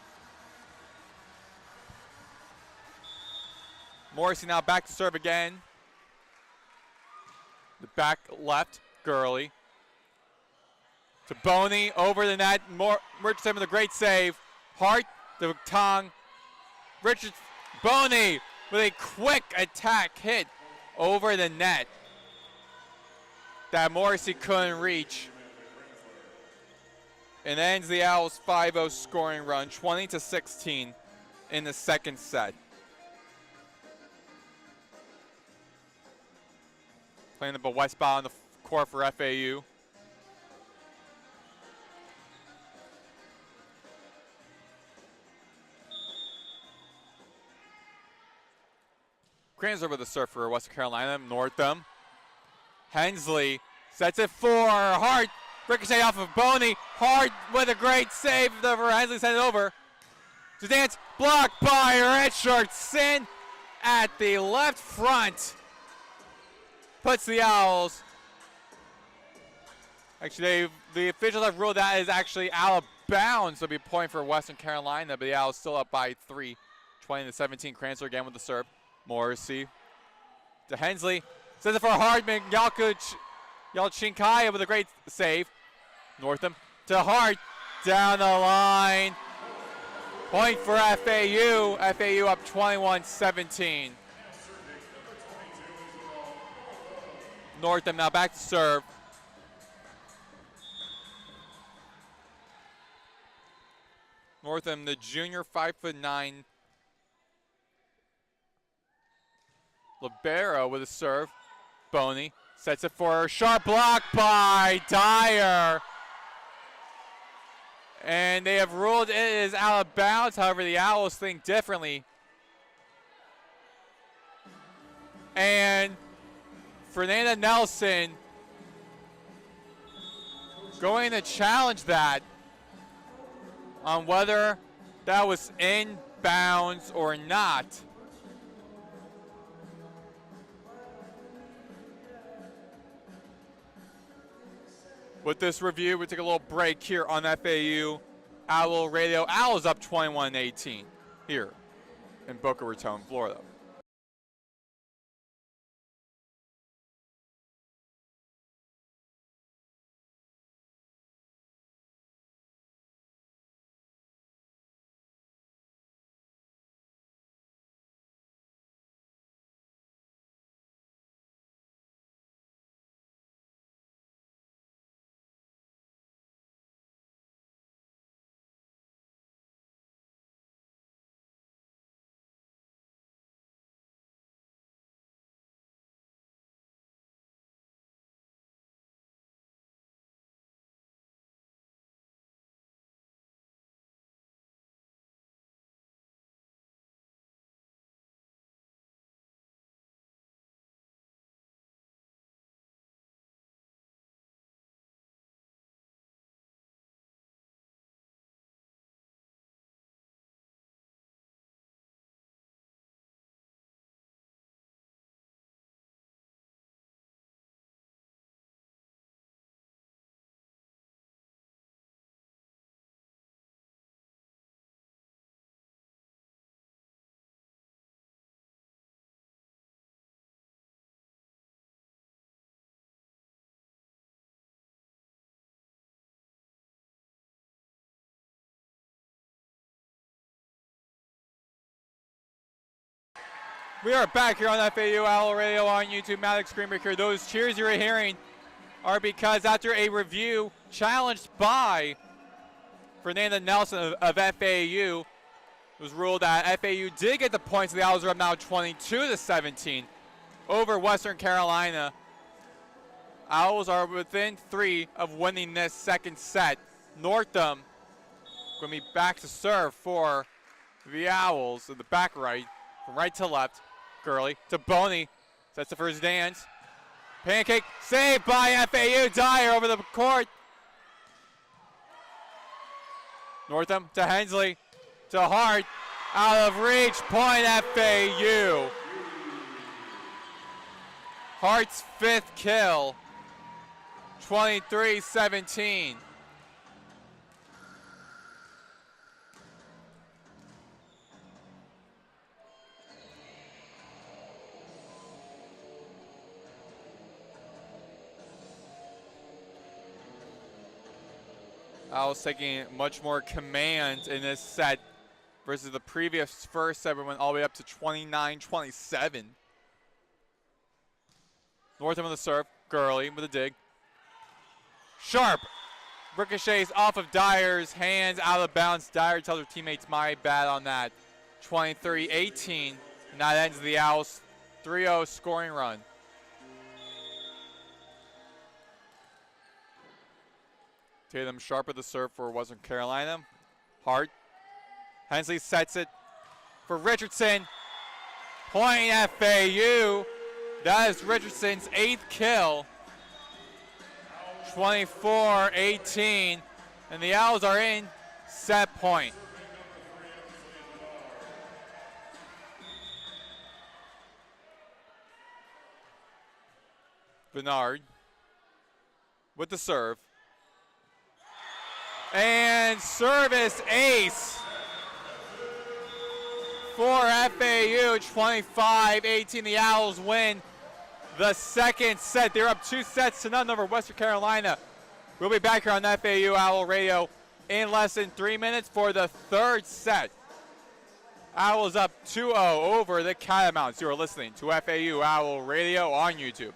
Morrissey now back to serve again. The back left, Gurley. To Boney, over the net. Richardson with a great save. Hart, the tongue. Boney with a quick attack hit over the net that Morrissey couldn't reach. And ends the Owls' 5-0 scoring run, 20-16 in the second set. Playing the westbound on the court for FAU. Kranzler with the serve for Western Carolina. Northam. Hensley sets it for Hart. Ricochet off of Boney. Hart with a great save for Hensley, sent it over. To dance, blocked by Richardson at the left front. Puts the Owls. Actually, the officials have ruled that is actually out of bounds. So it'll be a point for Western Carolina, but the Owls still up by 3, 20-17. Kranzler again with the serve. Morrissey to Hensley. Sends it for Hardman. Yalchinkaya with a great save. Northam to Hart. Down the line. Point for FAU. FAU up 21-17. Northam now back to serve. Northam, the junior, 5'9". Libero with a serve. Boney sets it for a sharp block by Dyer. And they have ruled it is out of bounds. However, the Owls think differently. And Fernanda Nelson going to challenge that on whether that was in bounds or not. With this review, we take a little break here on FAU Owl Radio. Owls up 21-18 here in Boca Raton, Florida. We are back here on FAU Owl Radio on YouTube. Maddox Greenberg here. Those cheers you're hearing are because after a review challenged by Fernanda Nelson of FAU, it was ruled that FAU did get the points. The Owls are up now 22-17 over Western Carolina. Owls are within 3 of winning this second set. Northam going to be back to serve for the Owls in the back right, from right to left. Gurley to Boney, sets the first dance. Pancake saved by FAU. Dyer over the court. Northam to Hensley, to Hart, out of reach, point FAU. Hart's 5th kill, 23-17. Owls taking much more command in this set versus the previous first set, went all the way up to 29-27. Northam with the serve, Gurley with a dig. Sharp ricochets off of Dyer's hands, out of bounds. Dyer tells her teammates, my bad on that. 23-18, and that ends the Owls' 3-0 scoring run. Tatum Sharp with the serve for Western Carolina. Hart. Hensley sets it for Richardson. Point FAU. That is Richardson's 8th kill. 24-18. And the Owls are in set point. Bernard with the serve. And service ace for FAU, 25-18. The Owls win the second set. They're up 2-0 over Western Carolina. We'll be back here on FAU Owl Radio in less than 3 minutes for the third set. Owls up 2-0 over the Catamounts. You are listening to FAU Owl Radio on YouTube.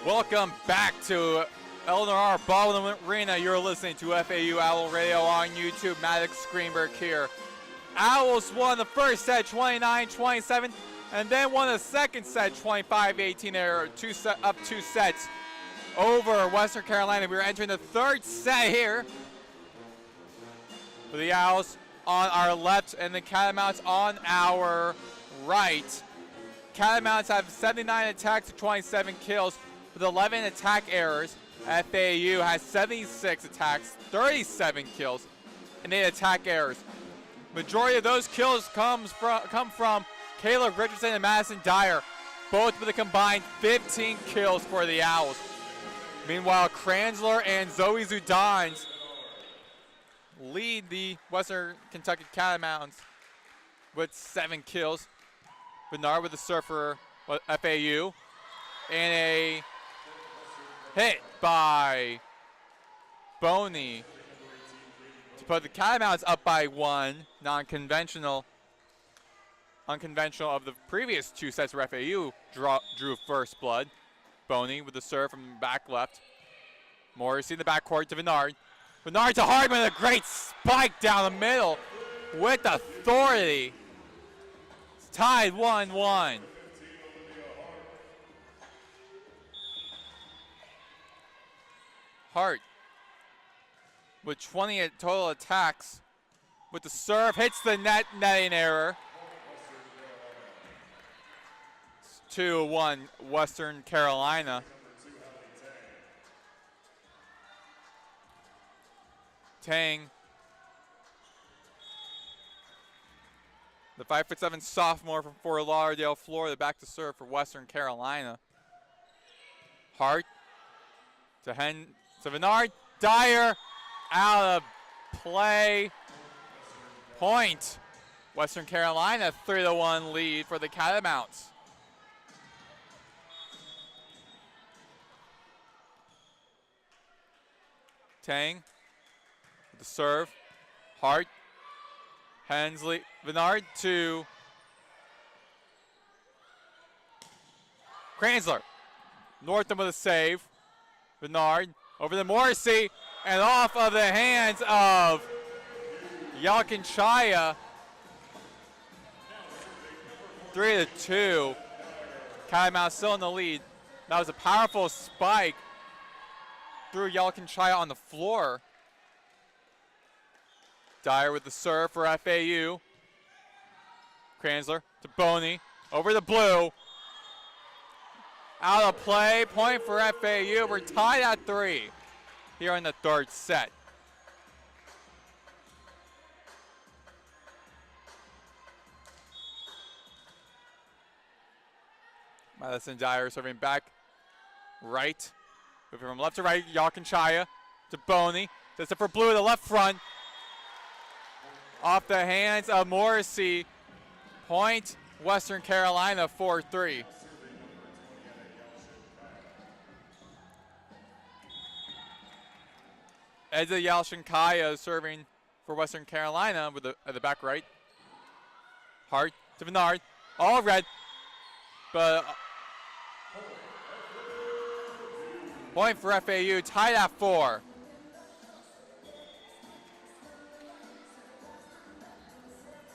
Welcome back to Eleanor Ball Arena. You're listening to FAU Owl Radio on YouTube. Maddox Greenberg here. Owls won the first set 29-27, and then won the second set 25-18. They're up two sets over Western Carolina. We're entering the third set here for the Owls on our left and the Catamounts on our right. Catamounts have 79 attacks to 27 kills with 11 attack errors. FAU has 76 attacks, 37 kills, and 8 attack errors. Majority of those kills come from Caleb Richardson and Madison Dyer, both with a combined 15 kills for the Owls. Meanwhile, Kranzler and Zoe Zudans lead the Western Kentucky Catamounts with 7 kills. Bernard with the serve for FAU, and a hit by Boney to put the Catamounts up by 1. Unconventional of the previous 2 sets where FAU drew first blood. Boney with the serve from back left. Morrissey in the backcourt to Bernard. Bernard to Hardman, a great spike down the middle with authority. It's tied 1-1. Hart with 20 total attacks with the serve, hits the netting error. It's 2-1 Western Carolina. Tang, the 5'7" sophomore from Fort Lauderdale, Florida, back to serve for Western Carolina. Hart to Bernard. Dyer out of play. Point. Western Carolina 3-1 lead for the Catamounts. Tang with the serve. Hart. Hensley. Bernard to Kranzler. Northam with a save. Bernard over to Morrissey and off of the hands of Yalkinchaya. 3-2. Catamounts still in the lead. That was a powerful spike. Threw Yalkinchaya on the floor. Dyer with the serve for FAU. Kranzler to Boney. Over the blue. Out of play. Point for FAU. We're tied at 3 here in the third set. Madison Dyer serving back right. Moving from left to right. Yalkinchaya to Boney. Does it for blue to the left front. Off the hands of Morrissey. Point Western Carolina 4-3. Eza Yalshinkaya serving for Western Carolina with at the back right. Hart to Bernard. All red. But point for FAU. Tied at 4.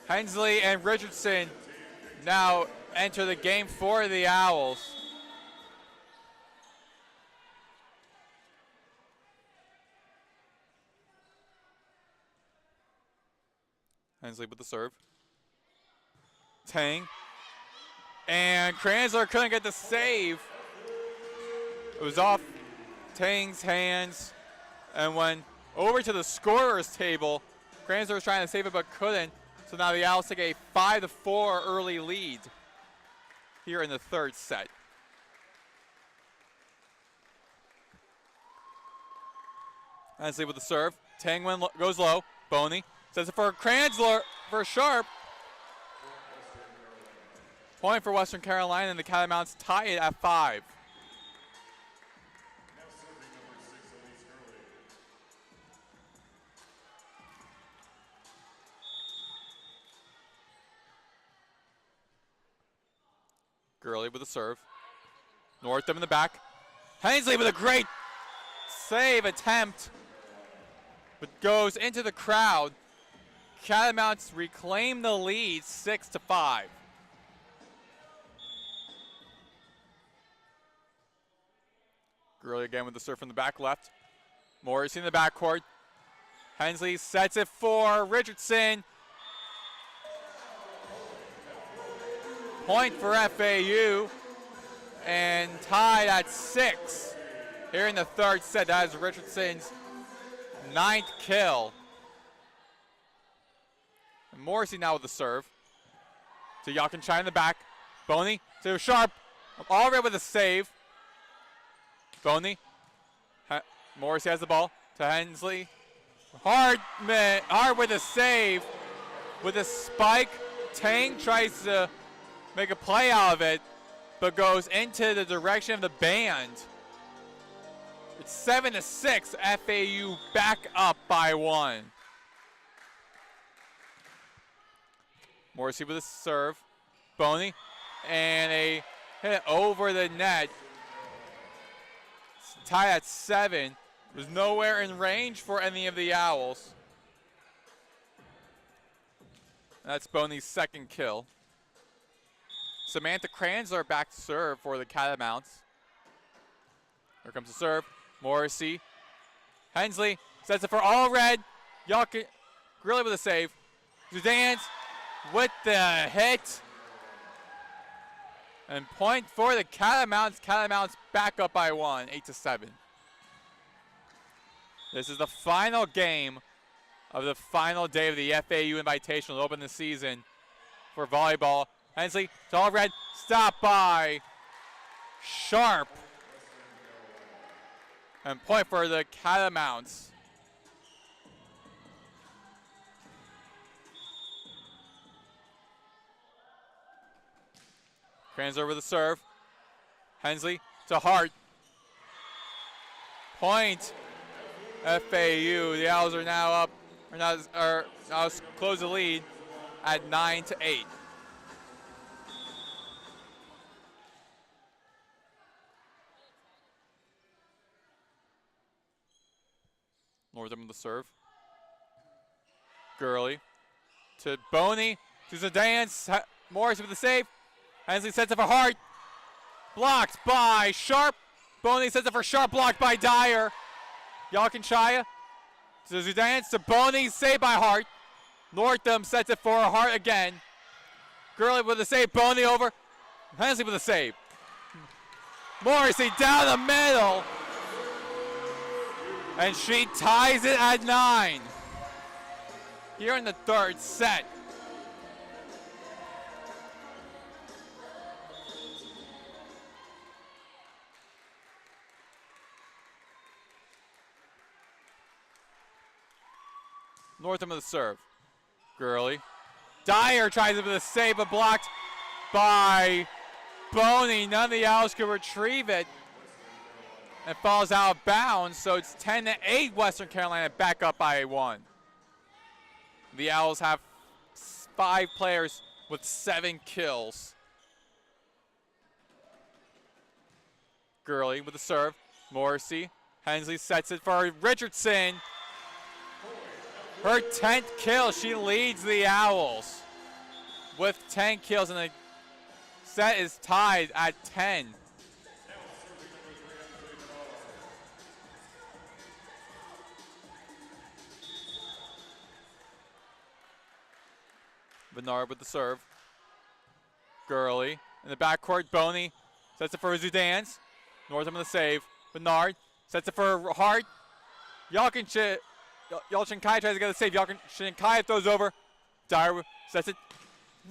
Hensley and Richardson now enter the game for the Owls. Hensley with the serve. Tang. And Kranzler couldn't get the save. It was off Tang's hands and went over to the scorer's table. Kranzler was trying to save it but couldn't. So now the Owls take a 5-4 early lead here in the third set. Hensley with the serve. Tang goes low. Boney sends it for Kranzler for Sharp. Point for Western Carolina, and the Catamounts tie it at 5. Gurley with the serve. Northam in the back. Hensley with a great save attempt, but goes into the crowd. Catamounts reclaim the lead 6-5. Gurley again with the serve from the back left. Morrissey in the backcourt. Hensley sets it for Richardson. Point for FAU, and tied at 6 here in the third set. That is Richardson's 9th kill. And Morrissey now with the serve. To Yakinchai in the back. Boney to Sharp. Already with a save. Boney. Morrissey has the ball to Hensley. Hard with a save. With a spike. Tang tries to make a play out of it, but goes into the direction of the band. It's 7-6. FAU back up by 1. Morrissey with a serve. Boney. And a hit over the net. It's tied at 7. Was nowhere in range for any of the Owls. That's Boney's 2nd kill. Samantha Kranzler back to serve for the Catamounts. Here comes the serve. Morrissey. Hensley sets it for all red. Gurley with a save. Zudans with the hit. And point for the Catamounts. Catamounts back up by 1, 8-7. This is the final game of the final day of the FAU Invitational to open the season for volleyball. Hensley to all red. Stopped by Sharp. And point for the Catamounts. Kranzler with the serve. Hensley to Hart. Point FAU. The Owls are now up, now close the lead at 9-8. Northam with the serve. Gurley to Boney, to Zidane. Morris with the save. Hensley sets it for Hart. Blocked by Sharp. Boney sets it for Sharp, blocked by Dyer. Yakinchaya to Zidane, to Boney, saved by Hart. Northam sets it for Hart again. Gurley with the save, Boney over. Hensley with the save. Morrissey down the middle. And she ties it at 9. Here in the third set. Northam with the serve. Gurley. Dyer tries it with a save, but blocked by Boney. None of the Owls can retrieve it. It falls out of bounds, so it's 10-8. Western Carolina back up by 1. The Owls have 5 players with 7 kills. Gurley with the serve. Morrissey. Hensley sets it for Richardson. Her 10th kill. She leads the Owls with 10 kills, and the set is tied at 10. Bernard with the serve. Gurley in the backcourt. Boney sets it for Zudans. Northam with the save. Bernard sets it for Hart. Yakinchai tries to get the save. Yakinchai throws over. Dyer sets it.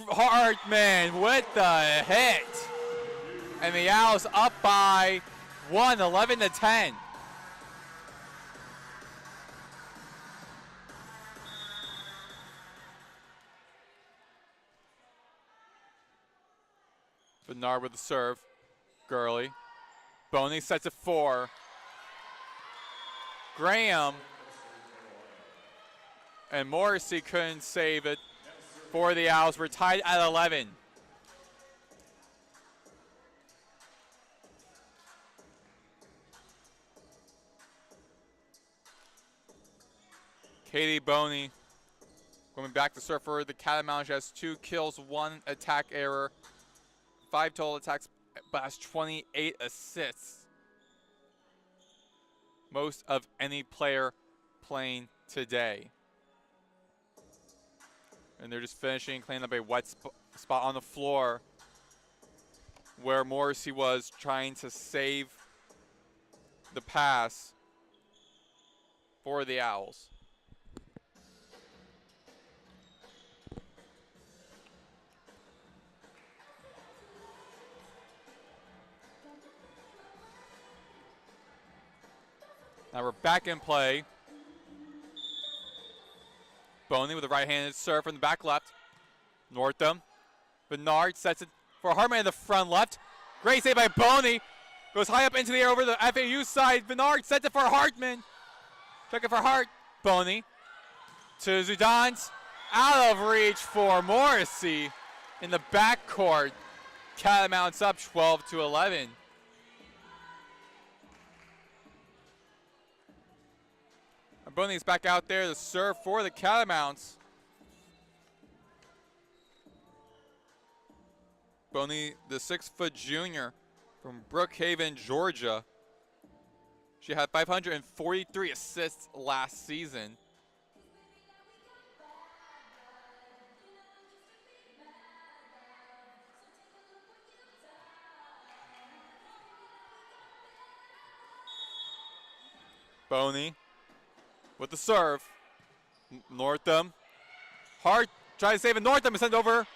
Hartman with the hit. And the Owls up by 1, 11-10. Bernard with the serve. Gurley. Boney sets it for Graham. And Morrissey couldn't save it for the Owls. We're tied at 11. Katie Boney going back to serve for the Catamounts. She has 2 kills, 1 attack error, 5 total attacks, but has 28 assists. Most of any player playing today. And they're just finishing, cleaning up a wet spot on the floor where Morrissey was trying to save the pass for the Owls. Now we're back in play. Boney with a right-handed serve from the back left. Northam. Bernard sets it for Hartman in the front left. Great save by Boney. Goes high up into the air over the FAU side. Bernard sets it for Hartman. Check it for Hart. Boney to Zudans. Out of reach for Morrissey in the backcourt. Catamounts up 12-11. Boney's back out there to serve for the Catamounts. Boney, the 6-foot junior from Brookhaven, Georgia. She had 543 assists last season. Boney with the serve. Northam. Hart tries to save it. Northam is sent over.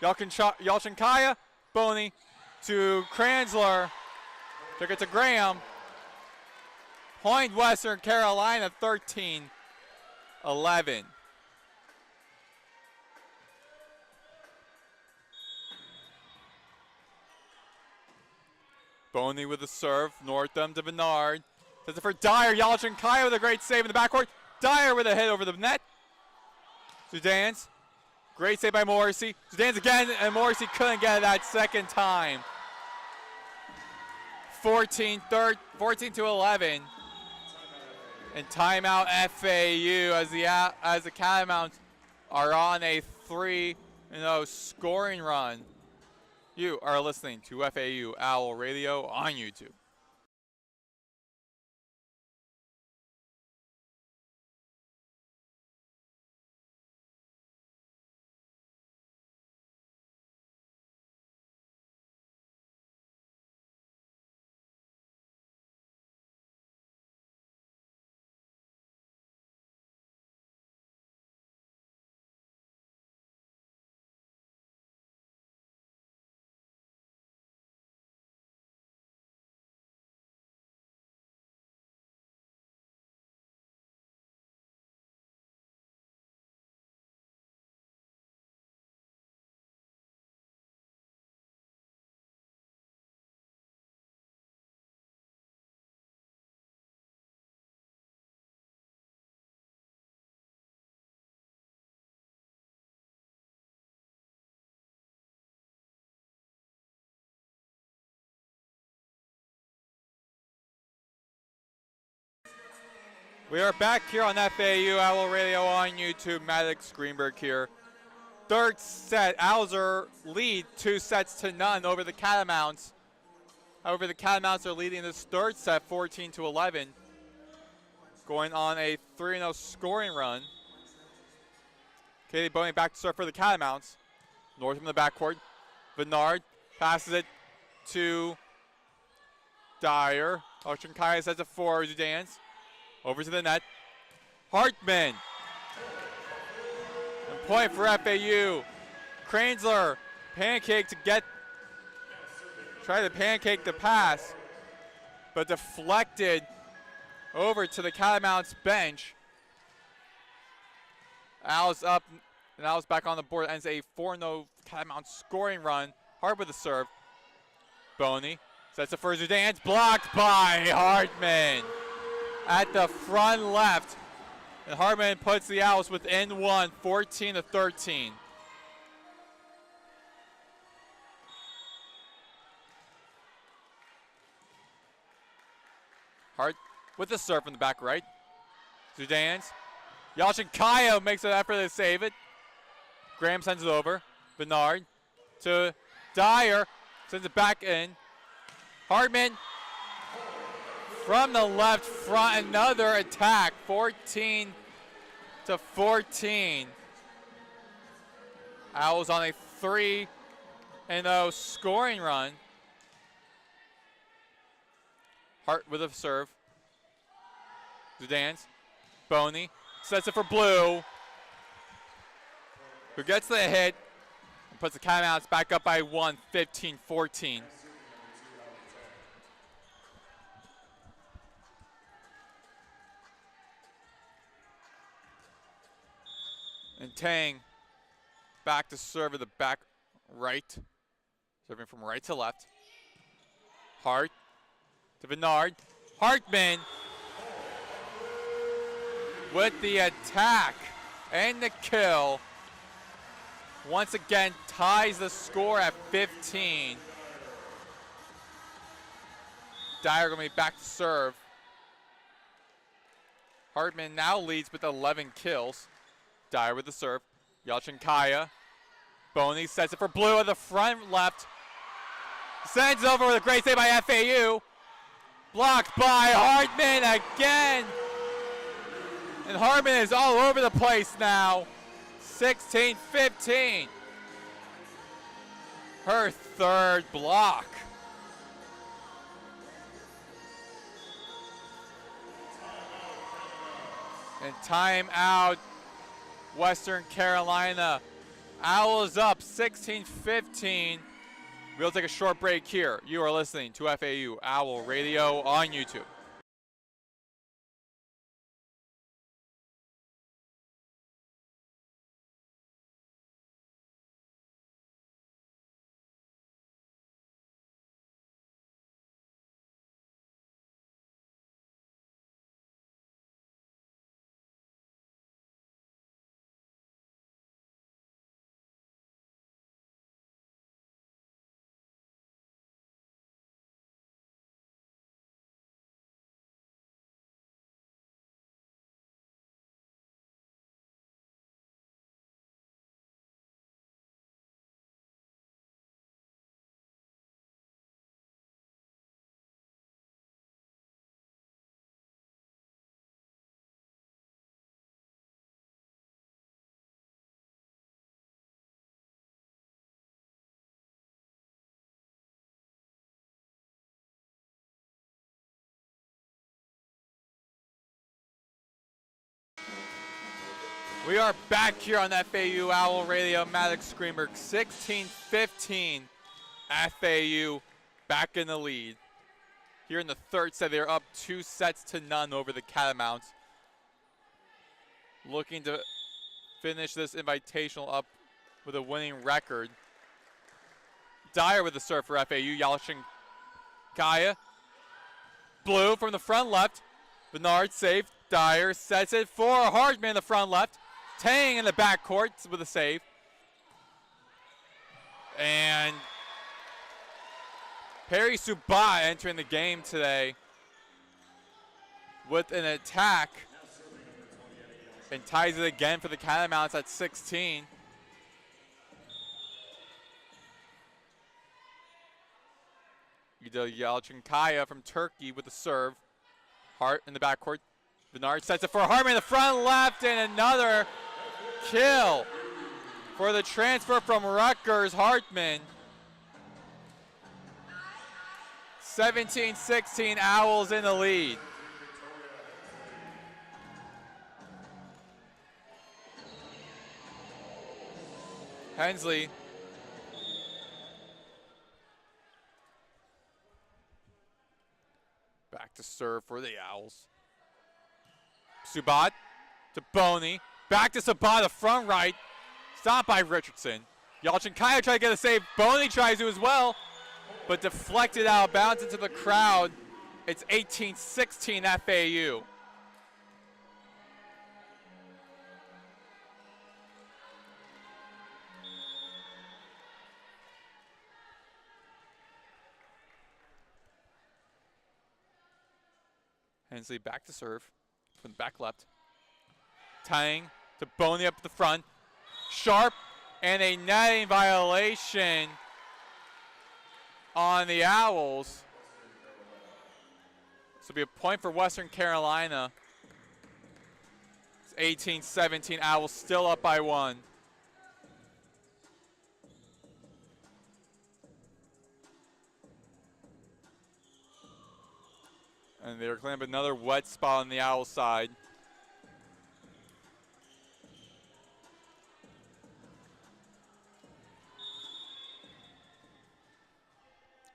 Yalchinkaya. Boney to Kranzler. Took it to Graham. Point Western Carolina 13-11. Boney with the serve. Northam to Bernard. Sets it for Dyer. Yalchinkaya with a great save in the backcourt. Dyer with a hit over the net. Zudans. Great save by Morrissey. Zudans again, and Morrissey couldn't get it that second time. 14-11. And timeout FAU as the Catamounts are on a 3-0 scoring run. You are listening to FAU Owl Radio on YouTube. We are back here on FAU Owl Radio on YouTube. Maddox Greenberg here. Third set, Owls lead 2-0 over the Catamounts. However, the Catamounts are leading this third set 14-11. Going on a 3-0 scoring run. Katie Boney back to serve for the Catamounts. North from the backcourt. Bernard passes it to Dyer. Oceankaya sets it for Zudans. Over to the net. Hartman. And point for FAU. Kranzler. Pancake to try to pancake the pass. But deflected over to the Catamounts bench. Owls up. And Owls back on the board. Ends a 4-0 Catamounts scoring run. Hart with the serve. Boney. Sets it for Zudans. Blocked by Hartman. At the front left. And Hartman puts the Owls within 1, 14-13. Hart with the serve from the back right. Zudans Yalchin makes an effort to save it. Graham sends it over. Bernard to Dyer. Sends it back in. Hartman from the left front. Another attack. 14 to 14. Owls on a 3-0 scoring run. Hart with a serve. Zidane. Boney sets it for Blue, who gets the hit and puts the Catamounts back up by 1, 15-14. And Tang back to serve at the back right. Serving from right to left. Hart to Bernard. Hartman with the attack and the kill. Once again, ties the score at 15. Dyer going to be back to serve. Hartman now leads with 11 kills. Dyer with the serve. Yalchin. Boney sets it for Blue at the front left. Sends over with a great save by FAU. Blocked by Hartman again. And Hartman is all over the place now. 16-15. Her third block. And timeout. Western Carolina. Owls up 16-15. We'll take a short break here. You are listening to FAU Owl Radio on YouTube. We are back here on FAU Owl Radio. Maddox Greenberg, 16-15. FAU back in the lead. Here in the third set, they're up 2-0 over the Catamounts. Looking to finish this invitational up with a winning record. Dyer with the serve for FAU. Yalchin. Blue from the front left. Bernard saved. Dyer sets it for Hartman in the front left. Tang in the backcourt with a save. And Perry Subat entering the game today with an attack and ties it again for the Catamounts at 16. Yalchin from Turkey with the serve. Hart in the backcourt. Bernard sets it for Hartman in the front left, and another kill for the transfer from Rutgers, Hartman. 17-16, Owls in the lead. Hensley. Back to serve for the Owls. Subat to Boney. Back to Subat, the front right. Stopped by Richardson. Yalchin tried to get a save. Boney tries to as well, but deflected out of bounds into the crowd. It's 18-16 FAU. Hensley back to serve from the back left. Tying to Boney up the front. Sharp, and a netting violation on the Owls. This will be a point for Western Carolina. It's 18-17. Owls still up by 1. And they're cleaning up another wet spot on the Owl side.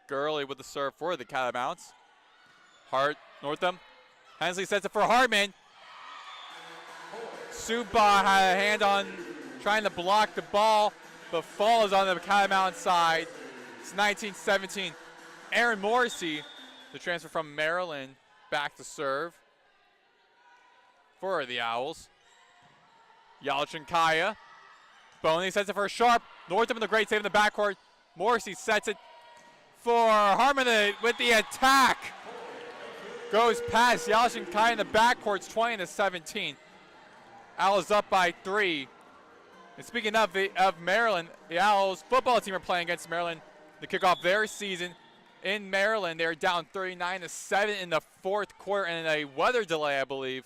Gurley with the serve for the Catamounts. Hart, Northam. Hensley sets it for Hartman. Suba had a hand on trying to block the ball, but falls on the Catamount side. It's 19-17. Aaron Morrissey, the transfer from Maryland, back to serve for the Owls. Yalchin Kaya. Boney sets it for Sharp. Northam with a great save in the backcourt. Morrissey sets it for Harmon with the attack. Goes past Yalchin Kaya in the backcourt. It's 20-17. Owls up by 3. And speaking of Maryland, the Owls football team are playing against Maryland to kick off their season. In Maryland, they're down 39-7 in the fourth quarter, and a weather delay, I believe,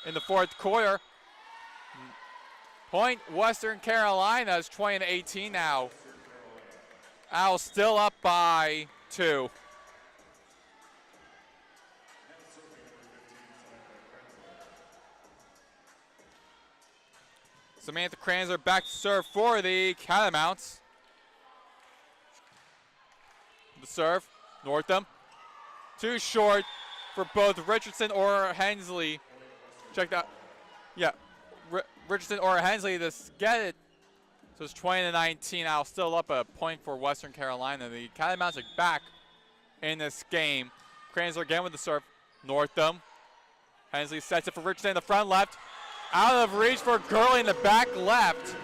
in the fourth quarter. Point Western Carolina is 20-18 now. Owls still up by 2. Samantha Kranzler back to serve for the Catamounts. The serve, Northam. Too short for both Richardson or Hensley. Check that. Yeah, Richardson or Hensley to get it. So it's 20-19. I'll still up a point for Western Carolina. The Catamounts are back in this game. Kranzler again with the serve. Northam. Hensley sets it for Richardson in the front left. Out of reach for Gurley in the back left.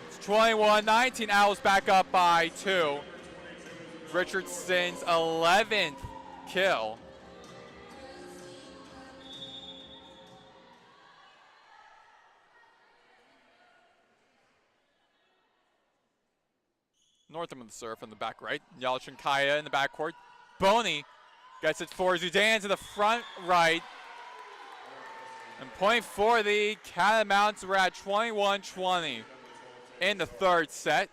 It's 21-19. Owls back up by 2. Richardson's 11th kill. Northam with the serve in the back right. Yalchin Kaya in the backcourt. Boney gets it for Zudan to the front right. And point for the Catamounts. We're at 21-20 in the third set.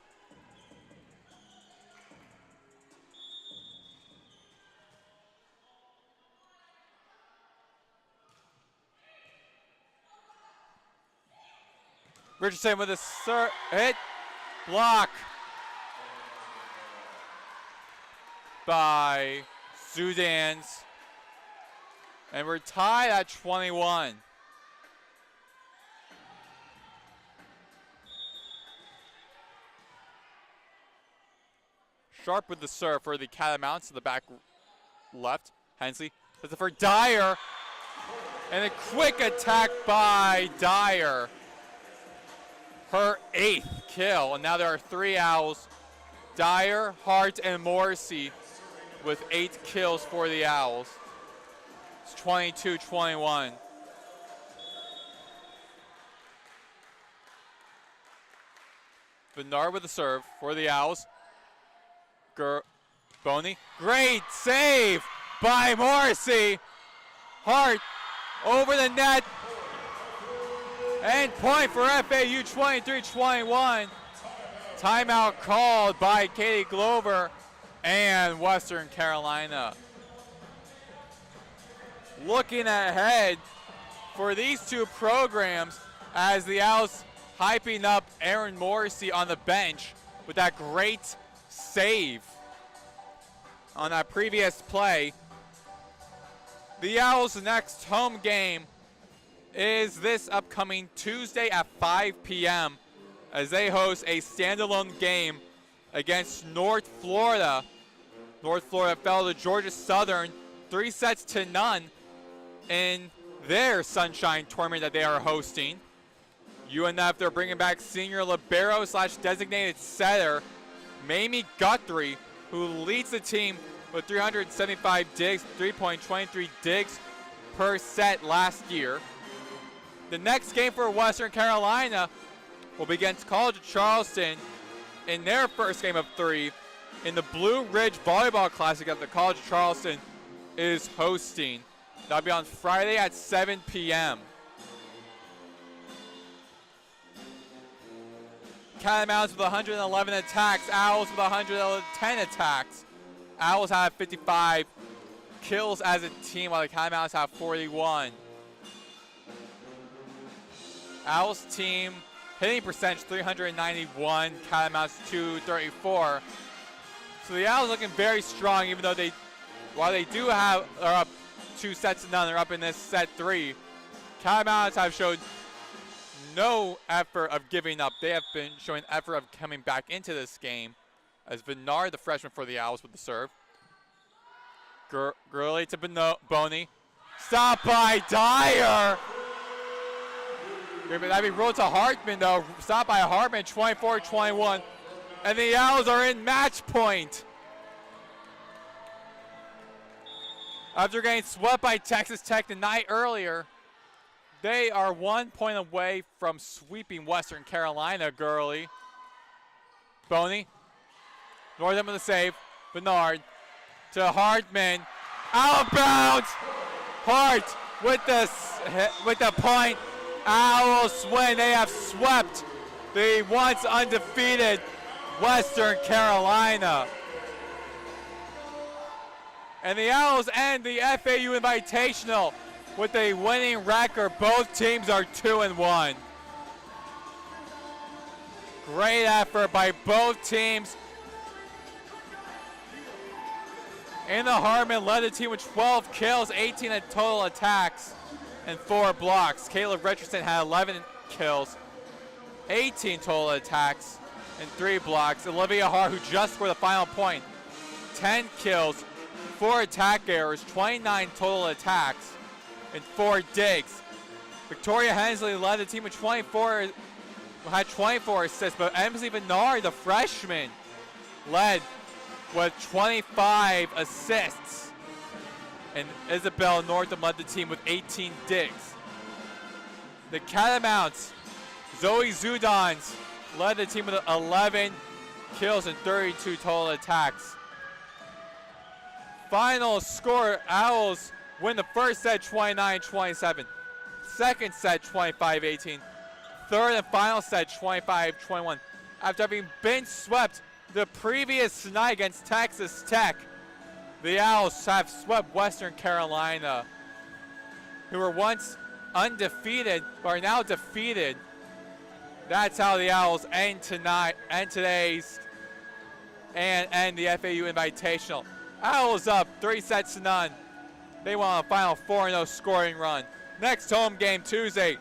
Richardson with a hit. Block by Zudans. And we're tied at 21. Sharp with the serve for the Catamounts to the back left. Hensley does it for Dyer. And a quick attack by Dyer. Her 8th kill. And now there are 3 Owls. Dyer, Hart, and Morrissey with 8 kills for the Owls. It's 22-21. Bernard with the serve for the Owls. Boney. Great save by Morrissey. Hart over the net. And point for FAU 23-21. Timeout called by Katie Glover and Western Carolina. Looking ahead for these two programs as the Owls hyping up Aaron Morrissey on the bench with that great save on that previous play. The Owls' next home game is this upcoming Tuesday at 5 p.m. as they host a standalone game against North Florida. North Florida fell to Georgia Southern 3-0 in their Sunshine Tournament that they are hosting. UNF, they're bringing back senior libero / designated setter Mamie Guthrie, who leads the team with 375 digs, 3.23 digs per set last year. The next game for Western Carolina will be against College of Charleston in their first game of 3 in the Blue Ridge Volleyball Classic that the College of Charleston is hosting. That'll be on Friday at 7 p.m. Catamounts with 111 attacks, Owls with 110 attacks. Owls have 55 kills as a team, while the Catamounts have 41. Owls team hitting percentage 391, Catamounts 234. So the Owls looking very strong, even though while they are up 2 sets to none, they're up in this set 3. Catamounts have showed no effort of giving up. They have been showing effort of coming back into this game. As Bernard, the freshman for the Owls, with the serve. Gurley to Boney. Stop by Dyer. That'd be ruled to Hartman, though. Stop by Hartman, 24-21. And the Owls are in match point. After getting swept by Texas Tech the night earlier, they are 1 point away from sweeping Western Carolina. Gurley. Boney. Northam with the save. Bernard to Hartman. Out of bounds. Hart with the point. Owls win. They have swept the once undefeated Western Carolina. And the Owls end the FAU Invitational with a winning record. Both teams are 2-1. Great effort by both teams. Anna Hartman led the team with 12 kills, 18 in total attacks, and 4 blocks. Caleb Richardson had 11 kills, 18 total attacks, and 3 blocks. Olivia Hart, who just scored the final point, 10 kills, 4 attack errors, 29 total attacks, and 4 digs. Victoria Hensley led the team with 24 assists, but Emily Bernard, the freshman, led with 25 assists. And Isabel Northam led the team with 18 digs. The Catamounts, Zoe Zudans, led the team with 11 kills and 32 total attacks. Final score, Owls win the first set 29-27. Second set 25-18. Third and final set 25-21. After having been swept the previous night against Texas Tech, the Owls have swept Western Carolina, who were once undefeated but are now defeated. That's how the Owls end today's and the FAU Invitational. Owls up 3-0. They won a final 4-0 scoring run. Next home game Tuesday,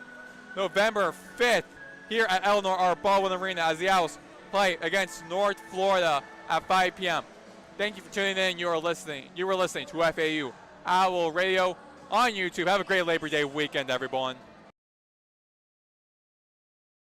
November 5th, here at Eleanor R. Baldwin Arena as the Owls play against North Florida at 5 p.m. Thank you for tuning in. You were listening to FAU Owl Radio on YouTube. Have a great Labor Day weekend, everyone.